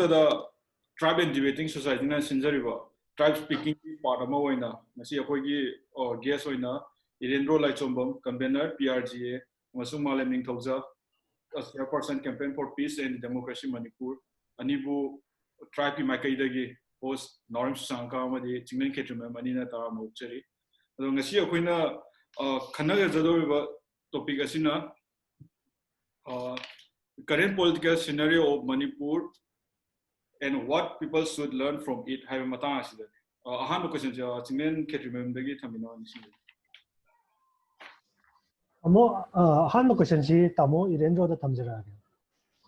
the tribe and debating society na sinjariba tribe speaking part ama oina ngasi akhoi guest oina Erendro Leichombam Convenor-PRJA amasung Malem Ningthouja Chairperson campaign for peace and democracy Manipur anibu tribe makaidagi host Naorem Sushanka amadi Chinglen kshetrimayum anina tara mokchari ado ngasi akhoi na khanaga jadoriba topic asina current political scenario of Manipur and what people should learn from it. Have matang asida. Ahan question ja Chinglen kshetrimayum dagi thamina nisi. Amo ahan question si tamo Erendro da thamjara.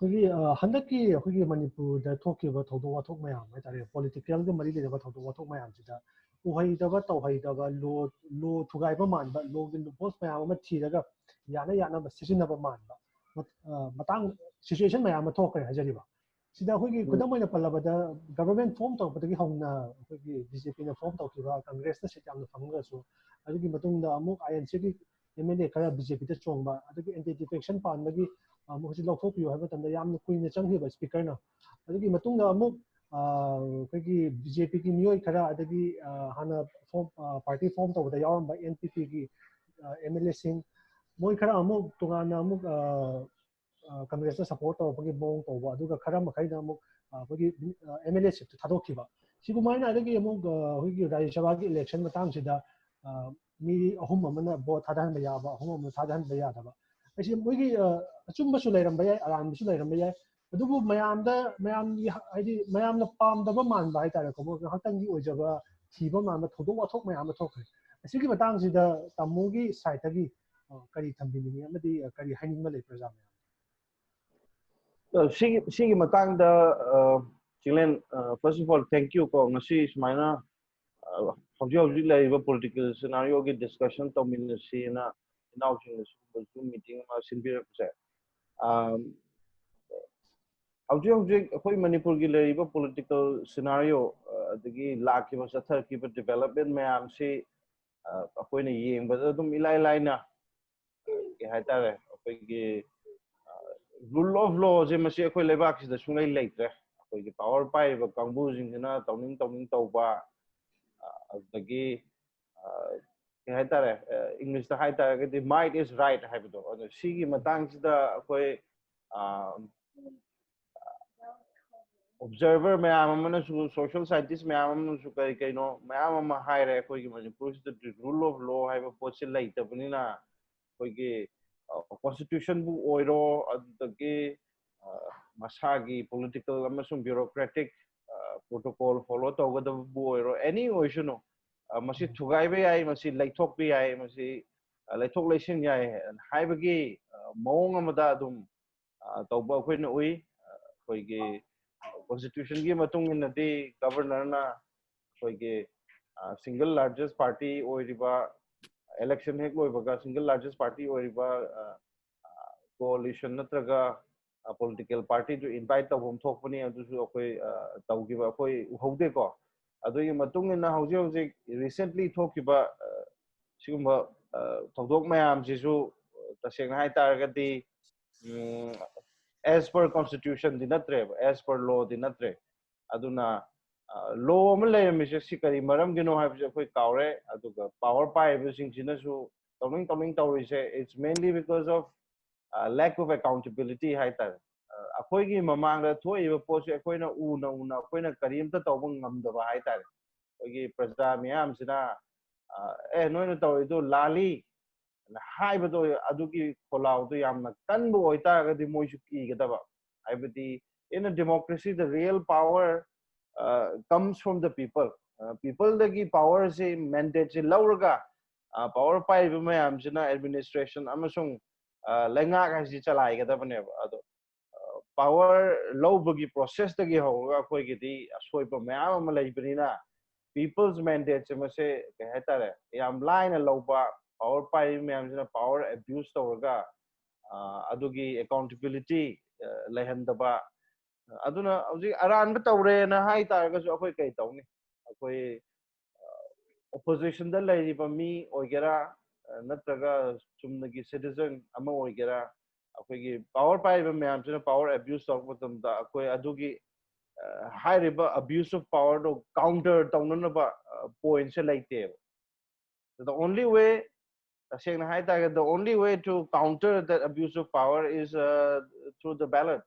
Kogi handaki kogi Manipur da thoki ba thodo wa thok mayam mai tare political ga mari le ba thodo wa thok mayam sida uhai da ba tawhai da ba lo thugai ba man ba lo gin post mayam ma thi daga yana ba sisina ba man ba matang situation mayam ma thok kare hajari ba sida kogi kudam mai na palla da government form to ba gi hongna kogi BJP na form to ki ba Congress na sit yam na famga so agi matung da amuk INC gi MLA kara BJP ta chongba adagi anti defection pan lagi मुझे लोग फोक यो है बता ना याम कोई ने चंग ही बस speaker ना अदगी मतुंग ना अमुक कगी बीजेपी की मियोय खरा अदगी हाना फॉर्म पार्टी फॉर्म तो बता याम बा एनपीपी की एमएलए सिंह मोय खरा अमुक तुगाना अमुक कांग्रेस ने सपोर्ट तो बगी बोंग तो बा अदुगा खरा मखै ना अमुक बगी एमएलए सिट थादोखिबा सिगु माइना अदगी अमुक होगी राज्य सभा की इलेक्शन मतंग सिदा मी अहुम अमना बोट थादहन बयाबा अहुम अमना थादहन बयादबा ऐसे मोगी अचुम्बसु लैरंबा याय अरानबसु लैरंबा याय अदुबु मयामदा मयामगी हाइदि मयामना पामदबा मानबा हाइतारे को हतंगी ओइजबा थीबा मानबा थोदो वाथोक मयाम थोखरे असिगी मतंगसिदा तमोगी साइटगी करी थंबिनिंग अमदि करी हाइनिंगबा लै प्रजा मयाम सिगी मतंगदा Chinglen, first of all, thank you ko ngasi sumaina hojik laiba political scenario ki discussion to minasi na now meeting ma sinbira pse hojik koi Manipur ki laiba political scenario dagi laki ba sathar ki development mayam se koi ne yeng ba dum ilai na ke haitare koi ki rule of law je masi koi lebak sida sungai leitre koi ki power pai ba kangbu jingna tawning tawba dagi English the high the might is right habito or the sigi matang the koi observer mayam social scientist mayam su kai kai no mayam high re koi Manipur the rule of law have a possible light apnina koi ki constitution bu oiro the masagi political amasung bureaucratic protocol follow to the bu oiro any oishono masi thugai be ai masi laithok be ai masi laithok leising ai haibagi mawng amada dum tawba khoina ui khoigi constitution gi matung in the governor na khoigi single largest party oiriba election hek loibaga single largest party oiriba coalition natraga political party to invite tawum thokpani adu su khoi tawgiba khoi uhaude ko adoi matung in hauji recently thokiba sigumba thodok mayam jisu taseng hai targati as per constitution dinatre as per law dinatre aduna law amle mise sikari maram gino ha khoi kaure aduga power pai everything jinasu tawing tawrise it's mainly because of lack of accountability hai tar akhoi gi mamang da thoi ba po se akhoi na una akhoi na karim ta tawbang ngamdaba hai tar ogi praja miyam sina noina tawidu lali haibado adugi kholau do yamna kanbu oita gadi moisu ki gadaba haibadi in a democracy the real power comes from the people people the power se mandate se lauraga power pai bi mayam sina administration amasung lenga ga si chalai gadaba ne ado power low bagi process the gi hoga koi gi di asoi pa mayam ma leibina people's mandate se mase kehtare yam line loba power pai mayam sina power abuse tawga adugi accountability lehandaba aduna auji aran ba tawre na hai targa so akoi kai tawni akoi opposition da lai ba mi oigera natraga chumnagi citizen ama oigera akoi gi power pai ba mayam sina power abuse tawba tamda akoi adugi high abuse of power to counter points like that. The only way, the only way to counter that abuse of power is through the ballot.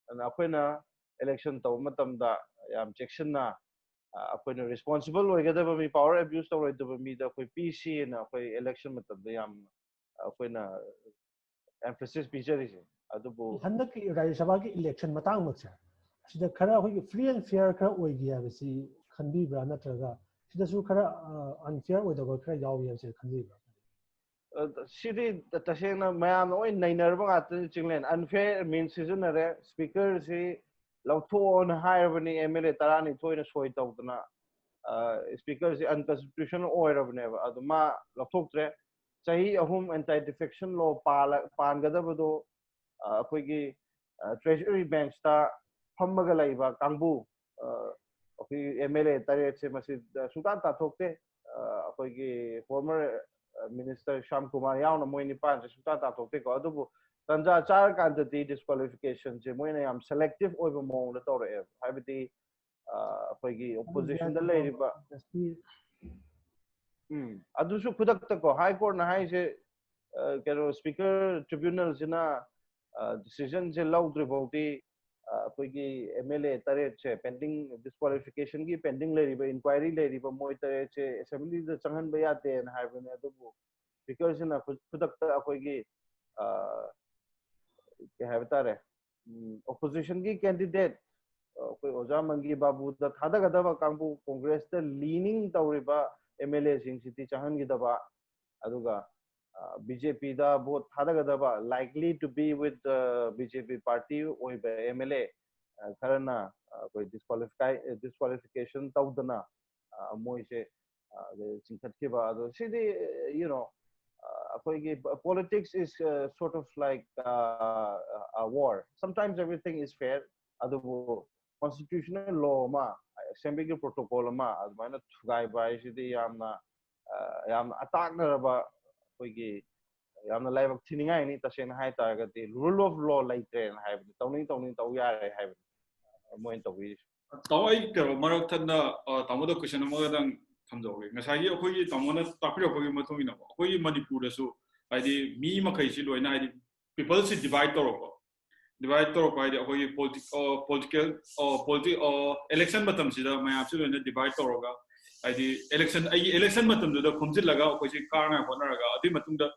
And appoina election to matamda yam section na appoina responsible oigada mi power abuse to oigada mi da koi PC na koi election matamda yam appoina emphasis picture is adubu handaki Rajya Sabha ki election matang maksa sida khara hoi free and fair khara oigi habisi khandi bra natraga sida su khara unfair oidaba khara yawi habisi khandi bra city tasena mayam oi nainer ba at Chinglen unfair means season speaker si lautho on higher bani MLA tarani thoina soi tawdna speaker si unconstitutional oir never aduma lauthoktre chahi ahum anti defection law pan gadabado akoigi treasury banks ta phammaga laiba kangbu MLA tare se masid sudan ta thokte akoigi former Minister Sham Kumar yauna moini pan se sudan ta thokte ko adubu tanja char candidate disqualification je moina yam selective oiba mong la tore habiti akoigi opposition da leiriba adusu kudak ta ko high court na hai se kero speaker tribunal sina decision je laudri bauti akoigi MLA tare che pending disqualification ki pending leiriba inquiry leiriba moi tare che assembly da changhan ba yate na haibane adubu because in kudak ta akoigi ke habitare opposition ki candidate koi oja mangi babu da thada gadaba kangbu congress da leaning tawriba MLA sing city chahan gi daba aduga BJP da both thada gadaba likely to be with the BJP party or MLA karana koi disqualification tawdana moi se chingkhat ke ba ado sidi you know politics is sort of like a war. Sometimes everything is fair. Adu constitutional law ma assembly protocol ma admaina thugai bai sidi yamna attack na ba koigi yamna laibak thiningai ni tasen hai ta ga ti rule of law like train hai tawning taw yare hai moin tawi tawai kero marak thadna tamoda question amagadang thamjoge ngasai akhoi tamona tapiro ko mathungina akhoi manipur da su haidi mi makai si loina haidi people si divide toro haidi akhoi political election matam sida mayam si loina divide toroga haidi election matam da khumjil laga akhoi si karna honaraga adi matungda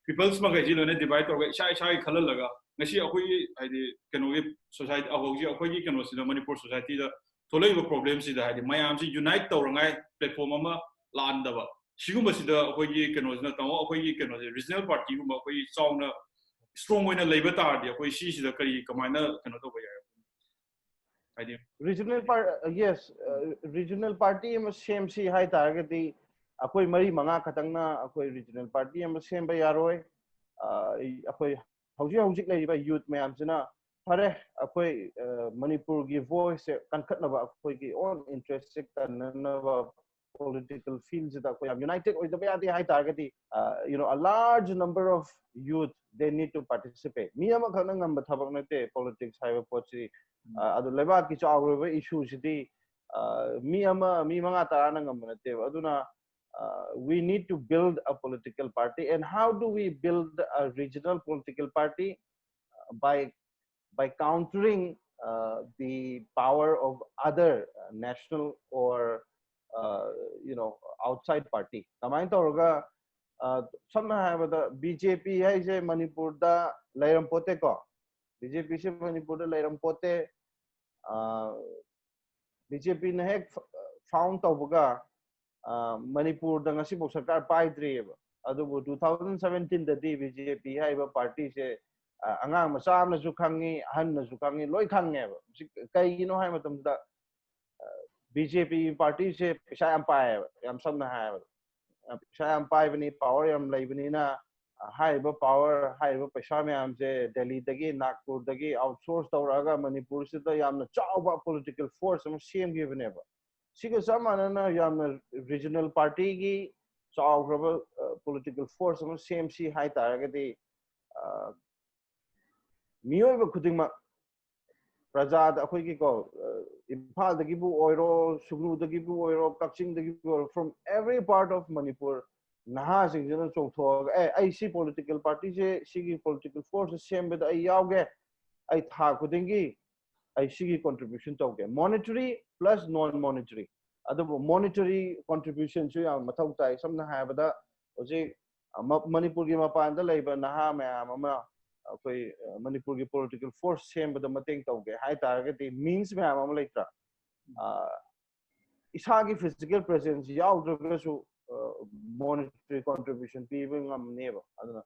people's makai si loina divide toroga isai khalal laga ngasi akhoi haidi kenoge society ahoji akhoi gi keno sida manipur society da tolaiba problems sida haidi mayam si unite tawrangai platform ama landaba siguma sida akhoi keno sina tawo akhoi keno regional party guma akhoi sauna strong oina labor tardi akhoi si sida kari kamaina keno to baya haidi regional yes regional party am same si hai targeti akhoi mari manga khatangna akhoi regional party am same ba yaroi akhoi hauji laiba youth mayam sina fare akhoi manipur gi voice kankhatna ba akhoi gi own interest kanna political fields that we are united with the high target you know a large number of youth they need to participate mi ama khana ngam thabak nate politics haiba pochi adu leba ki chawre issue sidi mi manga tarana ngam nate aduna we need to build a political party and how do we build a regional political party by countering the power of other national or you know outside party kamain tawraga samna haibada BJP hai je manipur da lairam pote ko BJP se manipur da lairam pote BJP na hek found tawga manipur da ngasi bo sarkar paidre adu 2017 da di BJP haiba party se angang macha amna su khangi han na su khangi loi khange kai gino hai matam da BJP party se pisa empire yam samna hai pisa empire ni power yam laibani na hai ba power hai ba pisa me am se Delhi dagi Nagpur dagi outsource tawraga manipur se da yam na chawba political force am CM given ever siga samana na yam regional party gi chawgraba political force am CMC hai taraga di miyoi ba khudingma Prajad akhoi ko Imphal dagi bu oiro Sugnu dagi bu oiro Kaching dagi bu oiro from every part of Manipur naha sing jana chongtho ai si political party je sigi political force same bed ai yauge ai tha kudingi ai sigi contribution tauge monetary plus non monetary adu monetary contribution chu ya mathau tai samna habada oje Manipur gi mapan da leiba naha ma ama koi Manipur ki political force same bada mateng tauge hai target means me ama leitra isa ki physical presence yaudra su monetary contribution people ngam neba aduna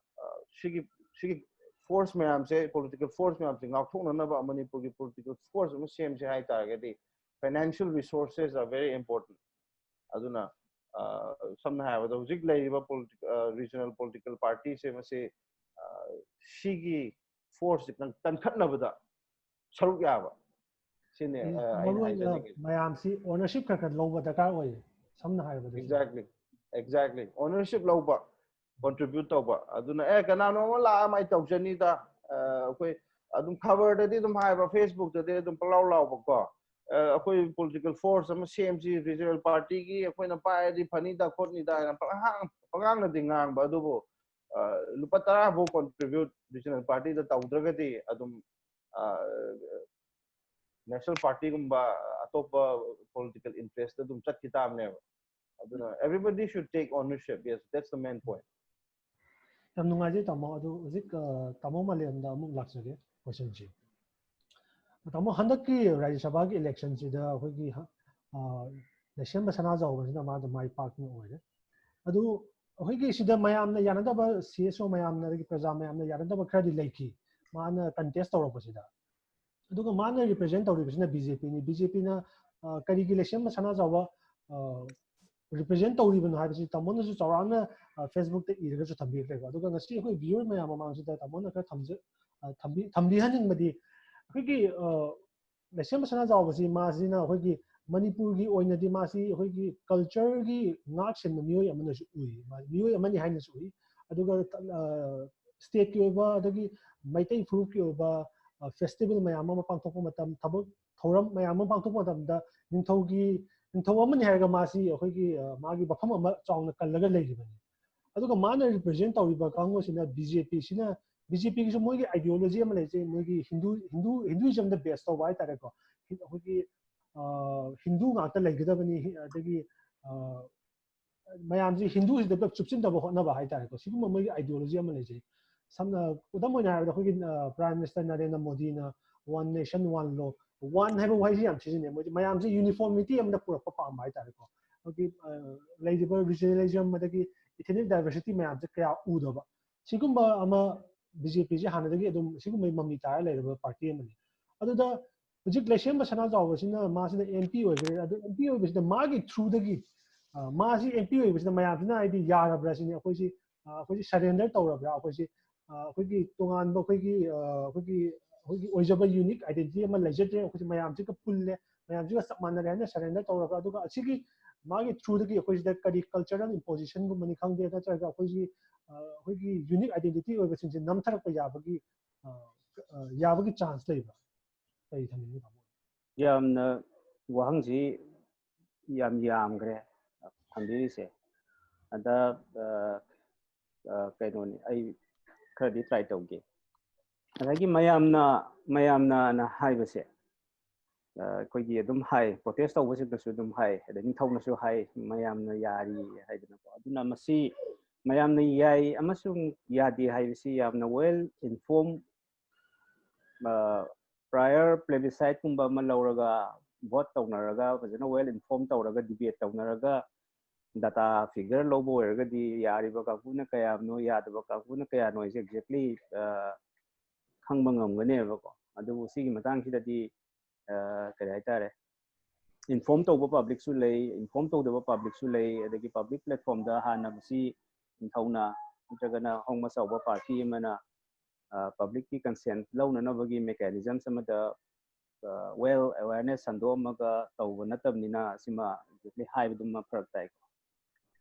shigi force me am say political force me am say ngak thong na ba Manipur ki political force mu same se hai target financial resources are very important aduna samna have the hujik leiba political regional political parties se mase shigi force tan khatna bada saruk yaba sine ai hai jani mayam si ownership ka loba dakar oi samna hai exactly ownership loba contribute toba aduna kana no la mai tawjani da koi adum cover da di dum hai ba Facebook da de dum palaw law ba ko akoi political force am CMC regional party ki akoi na pa di phani da khot ni da na pangang na dingang ba du bo lupa tara bo contribute regional party da tawdra di adum national party gumba atopa political interest dum chat kitab ne aduna everybody should take ownership. Yes, that's the main point. tam nungaji tamo adu zik tamo Malem da amuk laksage question ji tamo handak ki Rajya Sabha ki election ji da hoi ki election ba sana jaw ba ma da mai park ni oi adu hoi ki sida mayam na yana da ba CSO mayam na ki praja mayam na yana da ba khadi leiki ma na contest tawra ba sida adu ma na represent tawri ba sina BJP na kari ki election ba sana jaw ba represent tawri ba na ha bi tamo na su chawrana Facebook te iraga su thambi le adu ga ngasi hoi viewer mayam ma su da tamo na ka thambi hanin madi hoi ki election ba sana jaw ba si ma sina hoi ki Manipur ki oina di masi hoi ki culture ki ngak sem miyoi amana su ui miyoi amani haina su ui aduga state ki oba adagi maitai furu ki oba festival mayam ama pangthokpa matam thabak thoram mayam ama pangthokpa matam da ningthau amani haiga masi hoi ki magi bafam ama chawna kallaga leiribani aduga mana represent tawriba kango sina BJP ki so moi ki ideology ama leise moi ki Hinduism da base tawai tare ko hoi ki Hindu ngata leigdabani adagi mayam ji Hindu is the chupchin da hotna ba hai tare ko sigum moi ideology ama leise samna udam moi na hoi Prime Minister Narendra Modi na one nation one law one have why am chine moi mayam ji uniformity am da pura pa mai tare ko hoi legible regionalism adagi ethnic diversity mayam ji kya udaba sigum ba ama BJP ji hanadagi adum sigum mai mamni tare leiraba party amani aduda hujik election ba sana jaw basina ma sina MP oigre adu MP oibisina magi through dagi ma si MP oibisina mayam sina id yarabra sini akoi surrender tawrabra akoi ki tongan ba akoi ki oijaba unique identity ama lejetre akoi mayam ji ka pulle mayam ji ka samana rena surrender tawrabra aduga asigi magi through dagi akoi da kari cultural imposition gu mani khangde da chaga akoi ki unique identity oibasin namtharak pa yabagi chance leiba yamna wahangji yam gre thambi se ada kainoni ai khadi try tawge adagi mayamna na haibase koigi adum hai protest tawbase da su dum hai adani thawna su hai mayamna yari haidana ko aduna masi mayamna yai amasung yadi haibasi yamna well informed prior plebiscite kumba malauraga vote tawnaraga fazana well informed tawraga debate tawnaraga data figure lobo erga di yari ba kakuna kaya no yadaba kakuna kaya no exactly khangba ngamgane ba ko adu sigi matang sida di kare haitare inform tawba public su lay inform tawdaba public su lay adagi public platform da hana masi thawna jagana hongma sawba party mana public ki consent launa na bagi mechanism sama da well awareness sando maga tawba natabnina sima exactly high dum product tai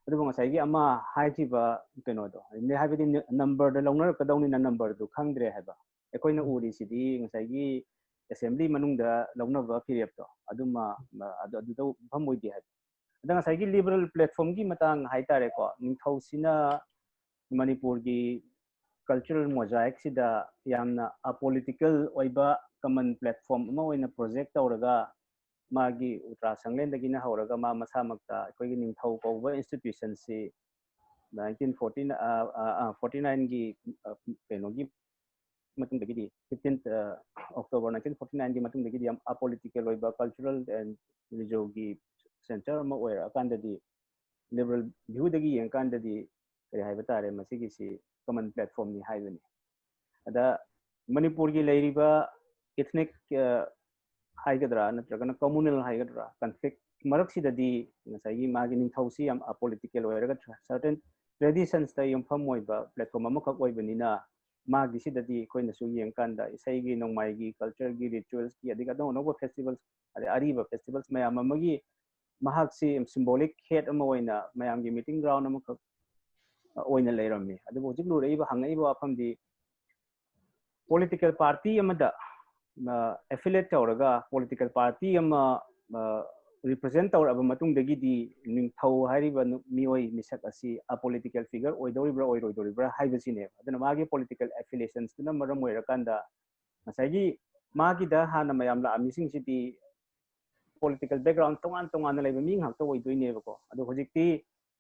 adu ngasai gi ama high thiba keno do ne habidi number da launar ka dawni na number du khangdre haba ekoina uri sidi ngasai gi assembly manungda launaba period to aduma adu phamoidi hai adanga sai gi liberal platform gi matang hai tare ko ningthau sina manipur gi cultural mosaic sida yamna a political oiba common platform ama oina project tawraga magi ultra sanglen dagina hawraga ma masa makta koi gi ningthau ko institution si 1949 gi keno gi matung dagi 15th October 1949 gi matung dagi am apolitical oiba cultural and religious gi center ma oira akanda di liberal view dagi yang kanda di kaya hai batare masigi si common platform ni hai bani ada manipur gi leiriba ethnic hai gadra natragana communal hai gadra conflict marak si dadi ngasai gi magi ningthau si am apolitical oira ga certain traditions ta yum pham oiba platform ama khak oibani na magi si dadi koina su yang kanda isai gi nongmai gi culture gi rituals gi adiga no no festivals ariba festivals mayam amagi mahak si symbolic head ama oina mayam gi meeting ground ama khak oina leirami adu hojik lu reiba hangai ba famdi political party amada affiliate tawraga political party ama represent tawraba matung dagi di ningthau hariba mioi misak asi a political figure oidoribra oiroidoribra haibasine aduna magi political affiliations tuna maram oirakanda masagi magi da hana mayam la mising city political background tongan laiba mi ngak to oidoine bako adu hojikti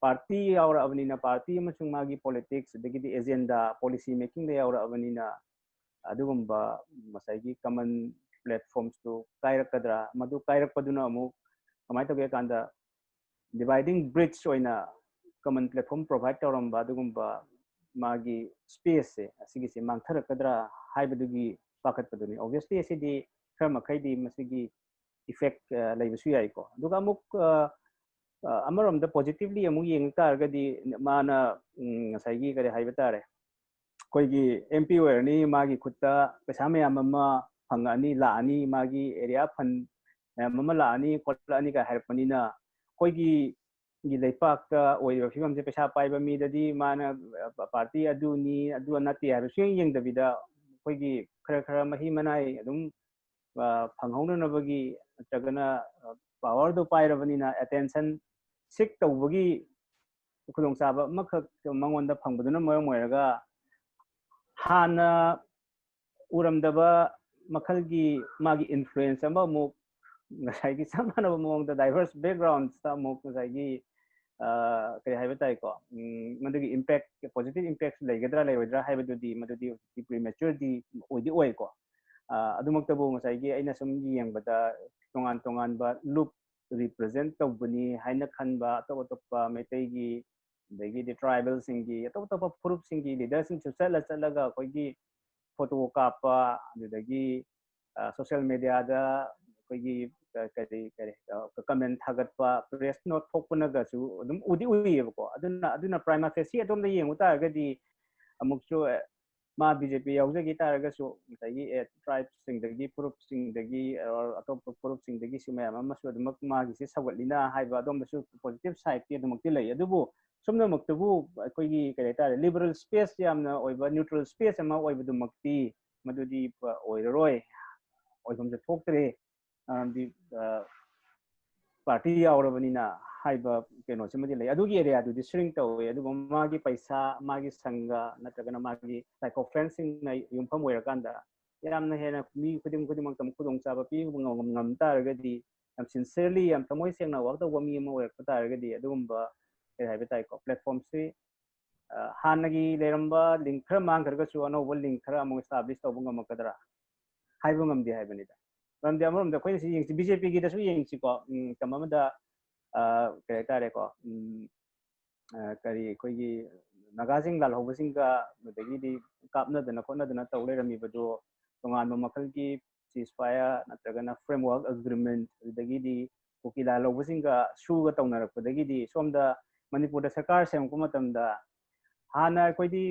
party aura avanina party amasung magi politics dagi di agenda policy making de aura avanina adugumba masagi common platforms to kairakadra madu kairakpaduna amu kamai to ge kanda dividing bridge oina common platform provide tawramba adugumba magi space se asigi se mangtharakadra haibadugi pakatpaduni obviously asidi khama khaidi masigi effect laibasu yai ko duga amuk amaramda positively amu yeng targadi mana ngasai kare haiba tare koigi MP oirni magi khutta pesa mayam ama phangani laani magi area fund mama laani kotlani ka harpanina koigi gi leipak ta oiba fimam je pesa paiba mi dadi mana party aduni adu anati haru swing yeng dabida koigi khara mahi manai adum phanghona nabagi tagana power do pairabanina attention seek tawbagi khudong saba makhak mangonda phangbaduna moyam oiraga hana uramdaba makhalgi magi influence ama mo ngasai gi samana mo the diverse backgrounds ta mo ngasai gi kaya hai batai ko madagi impact positive impact legadra leodra hai badudi madudi premature di odi oi ko adumakta bo ngasai gi aina sum gi yang bada tongan ba loop represent tawbani haina khanba atop metai gi dagi di tribal singi atop group singi leaders sing chalaga koi gi photo kapa adagi social media da koi gi kare comment thagatpa press note thokpana ga su adum udi ko aduna prima facie adom da yeng uta ga di amukso ma BJP yaujagi taraga su ngai tribes sing dagi group sing dagi or atop group sing dagi su mayam ama su adumak ma gi se sawatlina haiba adom da su positive side ti adumak ti lai adubu somna maktabu koi gi kare tare liberal space yamna oiba neutral space ama oiba dumak ti madudi oiroi oibam je thoktre di party yaurabanina haiba keno simadi lai adugi area du shrink tawe adugo magi paisa magi sanga natragana magi type of fencing na yumpham oirakanda yamna hena mi khuding tam khudong chaba pi ngam taragadi am sincerely am tamoi sengna wa ta wami ma oirak taragadi adugumba haiba tai ko platform si hanagi leramba link khara mang khara su ano link khara mo establish to bunga makadra haiba ngamdi haibanida ramdi amaram da koi si yeng BJP gi da su yeng si ko tamama da kare tare ko kari koi gi nagasing lal hobasing ga dagi di kapna dana khona dana tawle rami bado tongan ma makal gi ceasefire natragana framework agreement dagi di ukila lobasing ga su ga tawnarak dagi di somda manipur da sarkar sem ko matamda hana koi di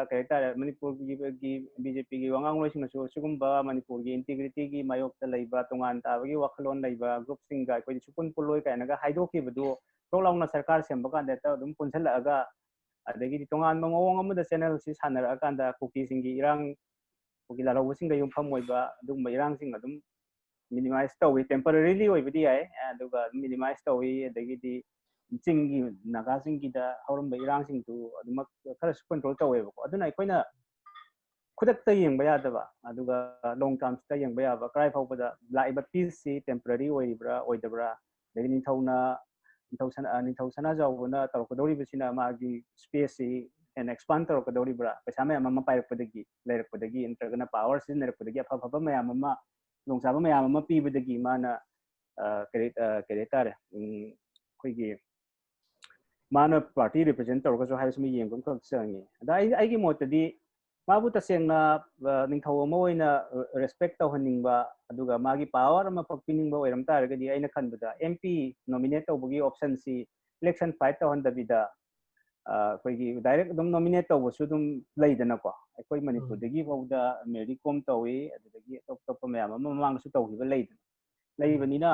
kare tare manipur gi BJP gi wangang loi sing su sugumba manipur gi integrity gi mayok ta leiba tongan ta bagi wakhlon leiba group sing ga koi supun puloi kaina ga haidoki badu tolawna sarkar semba kan da dum punsala aga adagi tongan mawong amada channel si sanar akanda cookie singi irang ꯑꯩꯈꯣꯏꯒꯤ ꯂꯥꯜꯍꯧꯕꯁꯤꯡꯗ ꯌꯨꯝꯐꯝ ꯑꯣꯏꯕ ꯑꯗꯨꯒꯨꯝꯕ ꯏꯔꯥꯡꯁꯤꯡ ꯑꯗꯨꯝ minimize ꯇꯧꯏ temporarily ꯑꯣꯏꯕꯗꯤ ꯌꯥꯏ ꯑꯗꯨꯒ minimize ꯇꯧꯏ ꯑꯗꯒꯤꯗꯤ ꯆꯤꯡꯒꯤ ꯅꯥꯒꯥꯁꯤꯡꯒꯤꯗ ꯍꯧꯔꯝꯕ ꯏꯔꯥꯡꯁꯤꯡꯗꯨ ꯑꯗꯨꯃꯛ ꯈꯔꯁꯨ ꯀꯟꯇ꯭ꯔꯣꯜ ꯇꯧꯋꯦꯕꯀꯣ ꯑꯗꯨꯅ ꯑꯩꯈꯣꯏꯅ ꯈꯨꯗꯛꯇ ꯌꯦꯡꯕ ꯌꯥꯗꯕ ꯑꯗꯨꯒ ꯂꯣꯡ ꯇꯥꯔꯝꯁꯇ ꯌꯦꯡꯕ ꯌꯥꯕ ꯀꯔꯥꯏ ꯐꯥꯎꯕꯗ ꯂꯥꯛꯏꯕ ꯄꯤꯁꯁꯤ ꯇꯦꯝꯄꯔꯔꯤ ꯑꯣꯏꯔꯤꯕ꯭ꯔꯥ ꯑꯣꯏꯗꯕ꯭ꯔꯥ ꯑꯗꯒꯤ ꯅꯤꯡꯊꯧ ꯁꯅꯥꯖꯥꯎꯕꯅ ꯇꯧꯔꯛꯀꯗꯧꯔꯤꯕꯁꯤꯅ ꯃꯥꯒꯤ ꯁ꯭ꯄꯦꯁꯁꯤ ꯍꯦꯟꯅ ꯑꯦꯛꯁꯄꯥꯟ ꯇꯧꯔꯛꯀꯗꯧꯔꯤꯕ꯭ꯔꯥ ꯄꯩꯁꯥ ꯃꯌꯥꯝ ꯑꯃ ꯄꯥꯏꯔꯛꯄꯗꯒꯤ ꯂꯩꯔꯛꯄꯗꯒꯤ ꯅꯠꯇ꯭ꯔꯒꯅ ꯄꯥꯋꯔ ꯁꯤꯖꯤꯟꯅꯔꯛꯄꯗꯒꯤ ꯑꯐꯕ ꯃꯌꯥꯝ ꯑꯃ ꯈꯨꯗꯣꯡꯆꯥꯕ ꯃꯌꯥꯝ ꯑꯃ ꯄꯤꯕꯗꯒꯤ ꯃꯥꯅ ꯀꯔꯤ ꯍꯥꯏꯇꯥꯔꯦ ꯑꯩꯈꯣꯏꯒꯤ ꯃꯥꯅ ꯄꯥꯔꯇꯤ ꯔꯤꯄ꯭ꯔꯖꯦꯟ ꯇꯧꯔꯒꯁꯨ ꯍꯥꯏꯕꯁꯤꯃ ꯌꯦꯡꯕ ꯑꯃꯈꯛ ꯆꯪꯉꯤ ꯑꯗ ꯑꯩꯒꯤ ꯃꯣꯠꯇꯗꯤ ꯃꯥꯕꯨ ꯇꯁꯦꯡꯅ ꯅꯤꯡꯊꯧ ꯑꯃ ꯑꯣꯏꯅ ꯔꯦꯁꯄꯦꯛ ꯇꯧꯍꯟꯅꯤꯡꯕ ꯑꯗꯨꯒ ꯃꯥꯒꯤ ꯄꯥꯋꯔ ꯑꯃꯈꯛ ꯄꯤꯅꯤꯡꯕ ꯑꯣꯏꯔꯝ ꯇꯥꯔꯒꯗꯤ ꯑꯩꯅ ꯈꯟꯕꯗ MP ꯅꯣꯃꯤꯅꯦꯠ ꯇꯧꯕꯒꯤ ꯑꯣꯞꯁꯟꯁꯤ ꯏꯂꯦꯛꯁꯟ ꯐꯥꯏꯠ ꯇꯧꯍꯟꯗꯕꯤꯗ ꯑꯩꯈꯣꯏꯒꯤ ꯗꯥꯏꯔꯦꯛ ꯑꯗꯨꯝ ꯅꯣꯃꯤꯅꯦꯠ ꯇꯧꯕꯁꯨ ꯑꯗꯨꯝ ꯂꯩꯗꯅꯀꯣ ꯑꯩꯈꯣꯏ ꯃꯅꯤꯄꯨꯔꯗꯒꯤ ꯐꯥꯎꯗ ꯃꯦꯔꯤ ꯀꯣꯝ ꯇꯧꯏ ꯑꯗꯨꯗꯒꯤ ꯑꯇꯣꯞ ꯑꯇꯣꯞꯄ ꯃꯌꯥꯝ ꯑꯃ ꯃꯃꯥꯡꯗꯁꯨ ꯇꯧꯈꯤꯕ ꯂꯩꯕꯅꯤꯅ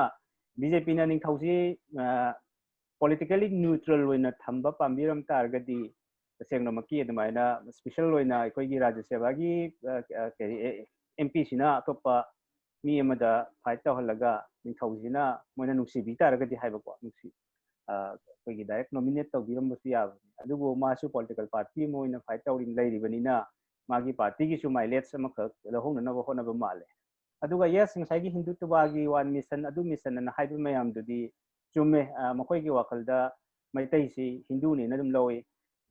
BJPꯅ ꯅꯤꯡꯊꯧꯁꯤ politically neutral ꯑꯣꯏꯅ ꯊꯝꯕ ꯄꯥꯝꯕꯤꯔꯝ ꯇꯥꯔꯒꯗꯤ ꯇꯁꯦꯡꯅꯃꯛꯀꯤ ꯑꯗꯨꯃꯥꯏꯅ ꯁ꯭ꯄꯦꯁꯦꯜ ꯑꯣꯏꯅ ꯑꯩꯈꯣꯏꯒꯤ ꯔꯥꯖ꯭ꯌ ꯁꯦꯕꯥꯒꯤ MP ꯁꯤꯅ ꯑꯇꯣꯞꯄ ꯃꯤ ꯑꯃꯗ ꯐꯥꯏꯠ ꯇꯧꯍꯜꯂꯒ ꯅꯤꯡꯊꯧꯁꯤꯅ ꯃꯣꯏꯅ ꯅꯨꯡꯁꯤꯕꯤ ꯇꯥꯔꯒꯗꯤ ꯍꯥꯏꯕꯀꯣ ꯑꯩꯈꯣꯏꯒꯤ ꯗꯥꯏꯔꯦꯛ ꯅꯣꯃꯤꯅꯦꯠ ꯇꯧꯕꯤꯔꯝꯕꯁꯨ ꯌꯥꯕꯅꯤ ꯑꯗꯨꯕꯨ ꯃꯥꯁꯨ ꯄꯣꯂꯤꯇꯤꯀꯦꯜ ꯄꯥꯔꯇꯤ ꯑꯃ ꯑꯣꯏꯅ ꯐꯥꯏꯠ ꯂꯩꯔꯤꯕꯅꯤꯅ ꯃꯥꯒꯤ ꯄꯥꯔꯇꯤꯒꯤꯁꯨ ꯃꯥꯏꯂꯦꯖ ꯑꯃꯈꯛ ꯂꯧꯍꯧꯅꯅꯕ ꯍꯣꯠꯅꯕ ꯃꯥꯜꯂꯦ ꯑꯗꯨꯒ ꯌꯦꯁ ꯉꯁꯥꯏꯒꯤ ꯍꯤꯟꯗꯨꯇꯕꯥꯒꯤ ꯋꯥꯟ ꯃꯤꯁꯟ ꯑꯗꯨ ꯃꯤꯁꯟ ꯑꯅ ꯍꯥꯏꯕ ꯃꯌꯥꯝꯗꯨꯗꯤ ꯆꯨꯝꯃꯦ ꯃꯈꯣꯏꯒꯤ ꯋꯥꯈꯜꯗ ꯃꯩꯇꯩꯁꯤ ꯍꯤꯟꯗꯨꯅꯦꯅ ꯑꯗꯨꯝ ꯂꯧꯏ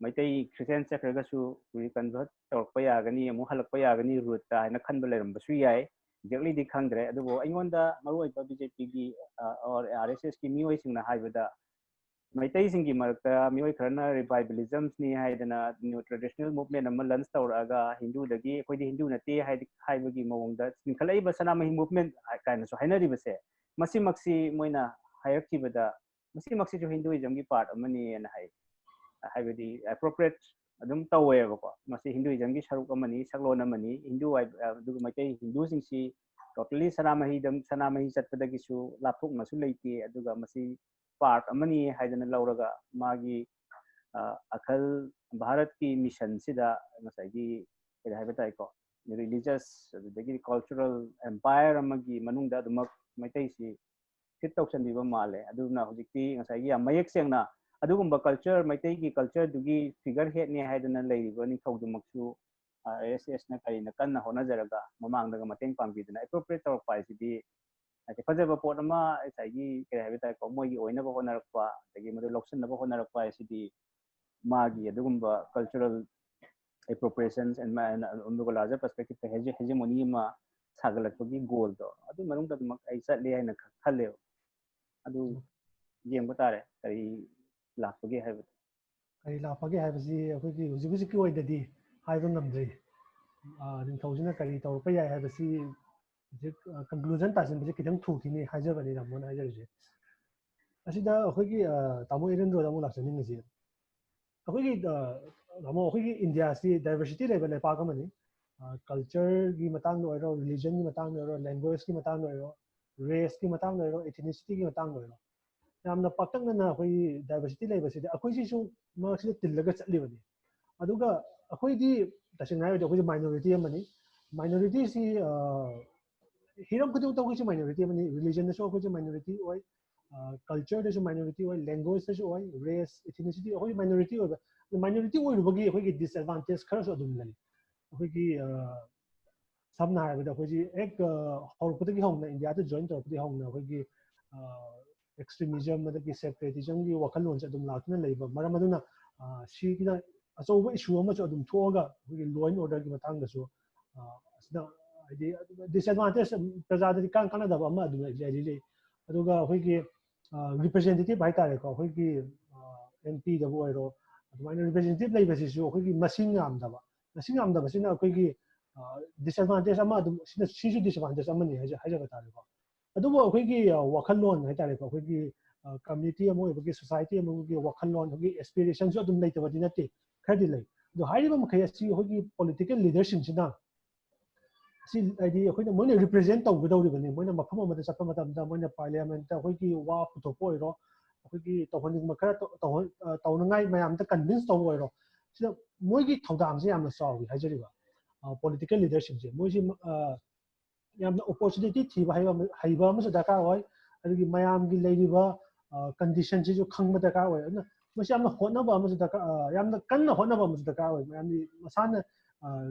ꯃꯩꯇꯩ ꯈ꯭ꯔꯤꯁꯇꯤꯌꯥꯟ ꯆꯠꯈ꯭ꯔꯒꯁꯨ ꯔꯤꯀꯟꯚꯔꯠ ꯇꯧꯔꯛꯄ ꯌꯥꯒꯅꯤ ꯑꯃꯨꯛ ꯍꯜꯂꯛꯄ ꯌꯥꯒꯅꯤ ꯔꯨꯠꯇ ꯍꯥꯏꯅ ꯈꯟꯕ ꯂꯩꯔꯝꯕꯁꯨ ꯌꯥꯏ ꯑꯦꯛꯖꯦꯛꯂꯤꯗꯤ ꯈꯪꯗ꯭ꯔꯦ ꯑꯗꯨꯕꯨ ꯑꯩꯉꯣꯟꯗ ꯃꯔꯨꯑꯣꯏꯕ BJPꯒꯤ RSSꯀꯤ ꯃꯤꯑꯣꯏꯁꯤꯡꯅ ꯍꯥꯏꯕꯗ ꯃꯩꯇꯩꯁꯤꯡꯒꯤ ꯃꯔꯛꯇ ꯃꯤꯑꯣꯏ ꯈꯔꯅ ꯔꯤꯚꯥꯏꯕꯦꯂꯤꯖꯝꯁꯅꯤ ꯍꯥꯏꯗꯅ ꯇ꯭ꯔꯦꯗꯤꯁꯅꯦꯜ ꯃꯨꯚꯃꯦꯟ ꯑꯃ ꯂꯟꯁ ꯇꯧꯔꯛꯑꯒ ꯍꯤꯟꯗꯨꯗꯒꯤ ꯑꯩꯈꯣꯏꯗꯤ ꯍꯤꯟꯗු ꯅꯠꯇꯦ ꯍꯥꯏꯕꯒꯤ ꯃꯑꯣꯡꯗ ꯆꯤꯡꯈꯠꯂꯛꯏꯕ ꯁꯅꯥꯃꯍꯤ ꯃꯨꯚꯃꯦꯟ ꯀꯥꯏꯅꯁꯨ ꯍꯥꯏꯅꯔꯤꯕꯁꯦ ꯃꯁꯤꯃꯛꯁꯤ ꯃꯣꯏꯅ ꯍꯥꯏꯔꯛꯈꯤꯕꯗ ꯃꯁꯤꯃꯛꯁꯤꯁꯨ ꯍꯤꯟꯗꯨꯏꯖꯝꯒꯤ ꯄꯥꯔꯠ ꯑꯃꯅꯤꯅ ꯍꯥꯏꯕꯗꯤ ꯑꯦꯄ꯭ꯔꯣꯄ꯭ꯔꯤꯌꯦꯠ ꯑꯗꯨꯝ ꯇꯧꯋꯦꯕꯀꯣ ꯃꯁꯤ ꯍꯤꯟꯗꯨꯏꯖꯝꯒꯤ ꯁꯔꯨꯛ ꯑꯃꯅꯤ ꯁꯛꯂꯣꯟ ꯑꯃꯅꯤ ꯑꯗꯨꯒ ꯃꯩꯇꯩ ꯍꯤꯟꯗꯨꯁꯤꯡꯁꯤ ꯇꯣꯇꯦꯂꯤ ꯁꯅꯥꯃꯍꯤ ꯆꯠꯄꯗꯒꯤꯁꯨ ꯂꯥꯞꯊꯣꯛꯅꯁꯨ ꯂꯩꯇꯦ ꯑꯗꯨꯒ ꯃꯁꯤ ꯄꯥꯔꯠ ꯑꯃꯅꯤ ꯍꯥꯏꯗꯅ ꯂꯧꯔꯒ ꯃꯥꯒꯤ ꯑꯈꯜ ꯚꯥꯔꯠꯀꯤ ꯃꯤꯁꯟꯁꯤꯗ ꯉꯁꯥꯏꯒꯤ ꯀꯔꯤ ꯍꯥꯏꯕ ꯇꯥꯏꯀꯣ ꯔꯤꯂꯤꯖꯁ ꯑꯗꯨꯗꯒꯤ ꯀꯜꯆꯔꯦꯜ ꯑꯦꯝꯄꯥꯌꯔ ꯑꯃꯒꯤ ꯃꯅꯨꯡꯗ ꯑꯗꯨꯃꯛ ꯃꯩꯇꯩꯁꯤ ꯐꯤꯠ ꯇꯧꯁꯟꯕꯤꯕ ꯃꯥꯜꯂꯦ ꯑꯗꯨꯅ ꯍꯧꯖꯤꯛꯇꯤ ꯉꯁꯥꯏꯒꯤ ꯌꯥꯝ ꯃꯌꯦꯛ ꯁꯦꯡꯅ ꯑꯗꯨꯒꯨꯝꯕ ꯀꯜꯆꯔ ꯃꯩꯇꯩꯒꯤ ꯀꯜꯆꯔꯗꯨꯒꯤ ꯐꯤꯒꯔ ꯍꯦꯠꯅꯤ ꯍꯥꯏꯗꯅ ꯂꯩꯔꯤꯕ ꯅꯤꯡꯊꯧꯗꯨꯃꯛꯁꯨ RSSꯅ ꯀꯔꯤꯅ ꯀꯟꯅ ꯍꯣꯠꯅꯖꯔꯒ ꯃꯃꯥꯡꯗꯒ ꯃꯇꯦꯡ ꯄꯥꯡꯕꯤꯗꯅ ꯑꯦꯄ꯭ꯔꯣꯄ꯭ꯔꯤꯌꯦꯠ ꯇꯧꯔꯛꯄ ꯍꯥꯏꯁꯤꯗꯤ ꯍꯥꯏꯗꯤ ꯐꯖꯕ ꯄꯣꯠ ꯑꯃ ꯉꯁꯥꯏꯒꯤ ꯀꯔꯤ ꯍꯥꯏꯕ ꯇꯥꯔꯦꯀꯣ ꯃꯣꯏꯒꯤ ꯑꯣꯏꯅꯕ ꯍꯣꯠꯅꯔꯛꯄ ꯑꯗꯒꯤ ꯃꯗꯨ ꯂꯧꯁꯤꯟꯅꯕ ꯍꯣꯠꯅꯔꯛꯄ ꯍꯥꯏꯁꯤꯗꯤ ꯃꯥꯒꯤ ꯑꯗꯨꯒꯨꯝꯕ ꯀꯜꯆꯔꯦꯜ appropriations ꯑꯗꯨꯒ ꯂꯥꯔꯖꯔ ꯄꯔꯁꯄꯦꯛꯇꯤꯚꯇ ꯍꯦꯖꯤꯃꯣꯅꯤ ꯑꯃ ꯁꯥꯒꯠꯂꯛꯄꯒꯤ ꯒꯣꯜꯗꯣ ꯑꯗꯨ ꯃꯅꯨꯡꯗ ꯑꯗꯨꯃꯛ ꯑꯩ ꯆꯠꯂꯦ ꯍꯥꯏꯅ ꯈꯜꯂꯦꯕ ꯑꯗꯨ ꯌꯦꯡꯕ ꯇꯥꯔꯦ ꯀꯔꯤ ꯂꯥꯛꯄꯒꯦ ꯍꯥꯏꯕꯗꯣ ꯀꯔꯤ ꯂꯥꯛꯄꯒꯦ ꯍꯥꯏꯕꯁꯤ ꯑꯩꯈꯣꯏꯒꯤ ꯍꯧꯖꯤꯛꯀꯤ ꯑꯣꯏꯅꯗꯤ ꯍꯥꯏꯕ ꯉꯝꯗ꯭ꯔꯤ ꯅꯤꯡꯊꯧꯁꯤꯅ ꯀꯔꯤ ꯇꯧꯔꯛꯄ ꯌꯥꯏ ꯍꯥꯏꯕꯁꯤ ꯍꯧꯖꯤꯛ ꯀꯟꯀ꯭ꯂꯨꯖꯟ ꯇꯥꯁꯤꯟꯕꯁꯤ ꯈꯤꯇꯪ ꯊꯨꯈꯤꯅꯤ ꯍꯥꯏꯖꯕꯅꯤ ꯇꯥꯃꯣꯅ ꯍꯥꯏꯖꯔꯤꯁꯦ ꯑꯁꯤꯗ ꯑꯩꯈꯣꯏꯒꯤ ꯇꯥꯃꯣ ꯏꯔꯦꯟꯗ꯭ꯔꯣꯗ ꯑꯃꯨꯛ ꯂꯥꯛꯆꯅꯤꯡꯉꯤꯁꯤ ꯑꯩꯈꯣꯏꯒꯤ ꯇꯥꯃꯣ ꯑꯩꯈꯣꯏꯒꯤ ꯏꯟꯗꯤꯌꯥꯁꯤ ꯗꯥꯏꯕꯔꯁꯤꯇꯤ ꯂꯩꯕ ꯂꯩꯄꯥꯛ ꯑꯃꯅꯤ ꯀꯜꯆꯔꯒꯤ ꯃꯇꯥꯡꯗ ꯑꯣꯏꯔꯣ ꯔꯤꯂꯤꯖꯟꯒꯤ ꯃꯇꯥꯡꯗ ꯑꯣꯏꯔꯣ ꯂꯦꯡꯒ꯭ꯋꯦꯖꯀꯤ ꯃꯇꯥꯡꯗ ꯑꯣꯏꯔꯣ ꯔꯦꯁꯀꯤ ꯃꯇꯥꯡꯗ ꯑꯣꯏꯔꯣ ꯏꯊꯤꯅꯤꯁꯤꯇꯤꯒꯤ ꯃꯇꯥꯡꯗ ꯑꯣꯏꯔꯣ ꯌꯥꯝꯅ ꯄꯥꯛꯇꯛꯅꯅ ꯑꯩꯈꯣꯏꯒꯤ ꯗꯥꯏꯕꯔꯁꯤꯇꯤ ꯂꯩꯕꯁꯤꯗ ꯑꯩꯈꯣꯏꯁꯤꯁꯨ ꯃꯔꯛꯁꯤꯗ ꯇꯤꯜꯂꯒ ꯆꯠꯂꯤꯕꯅꯤ ꯑꯗꯨꯒ ꯑꯩꯈꯣꯏꯗꯤ ꯇꯁꯦꯡꯅ ꯍꯥꯏꯔꯕꯗꯤ ꯑꯩꯈꯣꯏꯁꯤ ꯃꯥꯏꯅꯣꯔꯤꯇꯤ ꯑꯃꯅꯤ ꯃꯥꯏꯅꯣꯔꯤꯇꯤꯁꯤ हिरम खुद तो minority religion minority culture minority language race ethnicity minority minority disadvantage खर समना एक हौरपदगी हौना इंडिया जॉइन तौरपदगी हौना एक्सट्रीमिज्म सेपरेटिज्म की वखलोन से लातना लेब मरम अदुना सिगिना अचौब इशू थोगा लॉ एंड ऑर्डर की मतंगसु डिसएडवांटेज प्रजादी कानदब रिप्रेजेंटेटिव हाइतारेको MP दबो रिप्रेजेंटेटिव लेबसिसु डिसएडवांटेज डिसएडवांटेज वखलोन कम्युनिटी सोसाइटी वखलोन एस्पिरेशन नते खरदी पॉलिटिकल लीडरशिप मोने रिप्रेजेंट तौगदौरिबनी मोने मफम अमदा चप्पा मतमदा मोने पार्लियामेंट वा पुथोपो ओइरो तौहनिंग खरा तौनंगाई मयामदा कन्विंस तौ ओइरो सिदा मोइगी थौदांगसे यामना चाउई हाइजरिबा political leadership je moi si yamna opportunity thiba haiba amsu daka hoy adigi mayam gi leiriba condition ji jo khangba daka hoy na masi yamna hotna ba amsu daka yamna kanna hotna ba amsu daka hoy mayam ni masana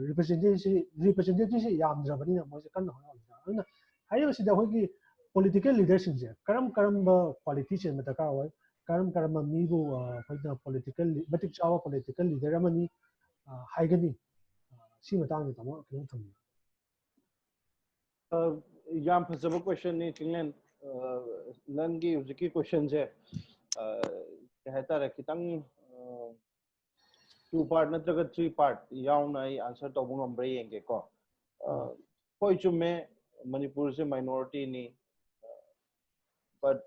representative yamdra bani na moi kanna hotna na hayo sida hogi political leadership je karam ba quality chen daka hoy karam mi bu hoida political batik chawa political leader amani haigani si matang ni tamo kung thum yam phasaba question ni Chinglen nangi uziki question je कहता है kitang 2 part natraga 3 part yauna I answer to bungam bre yenge ko koi chume Manipur se minority ni but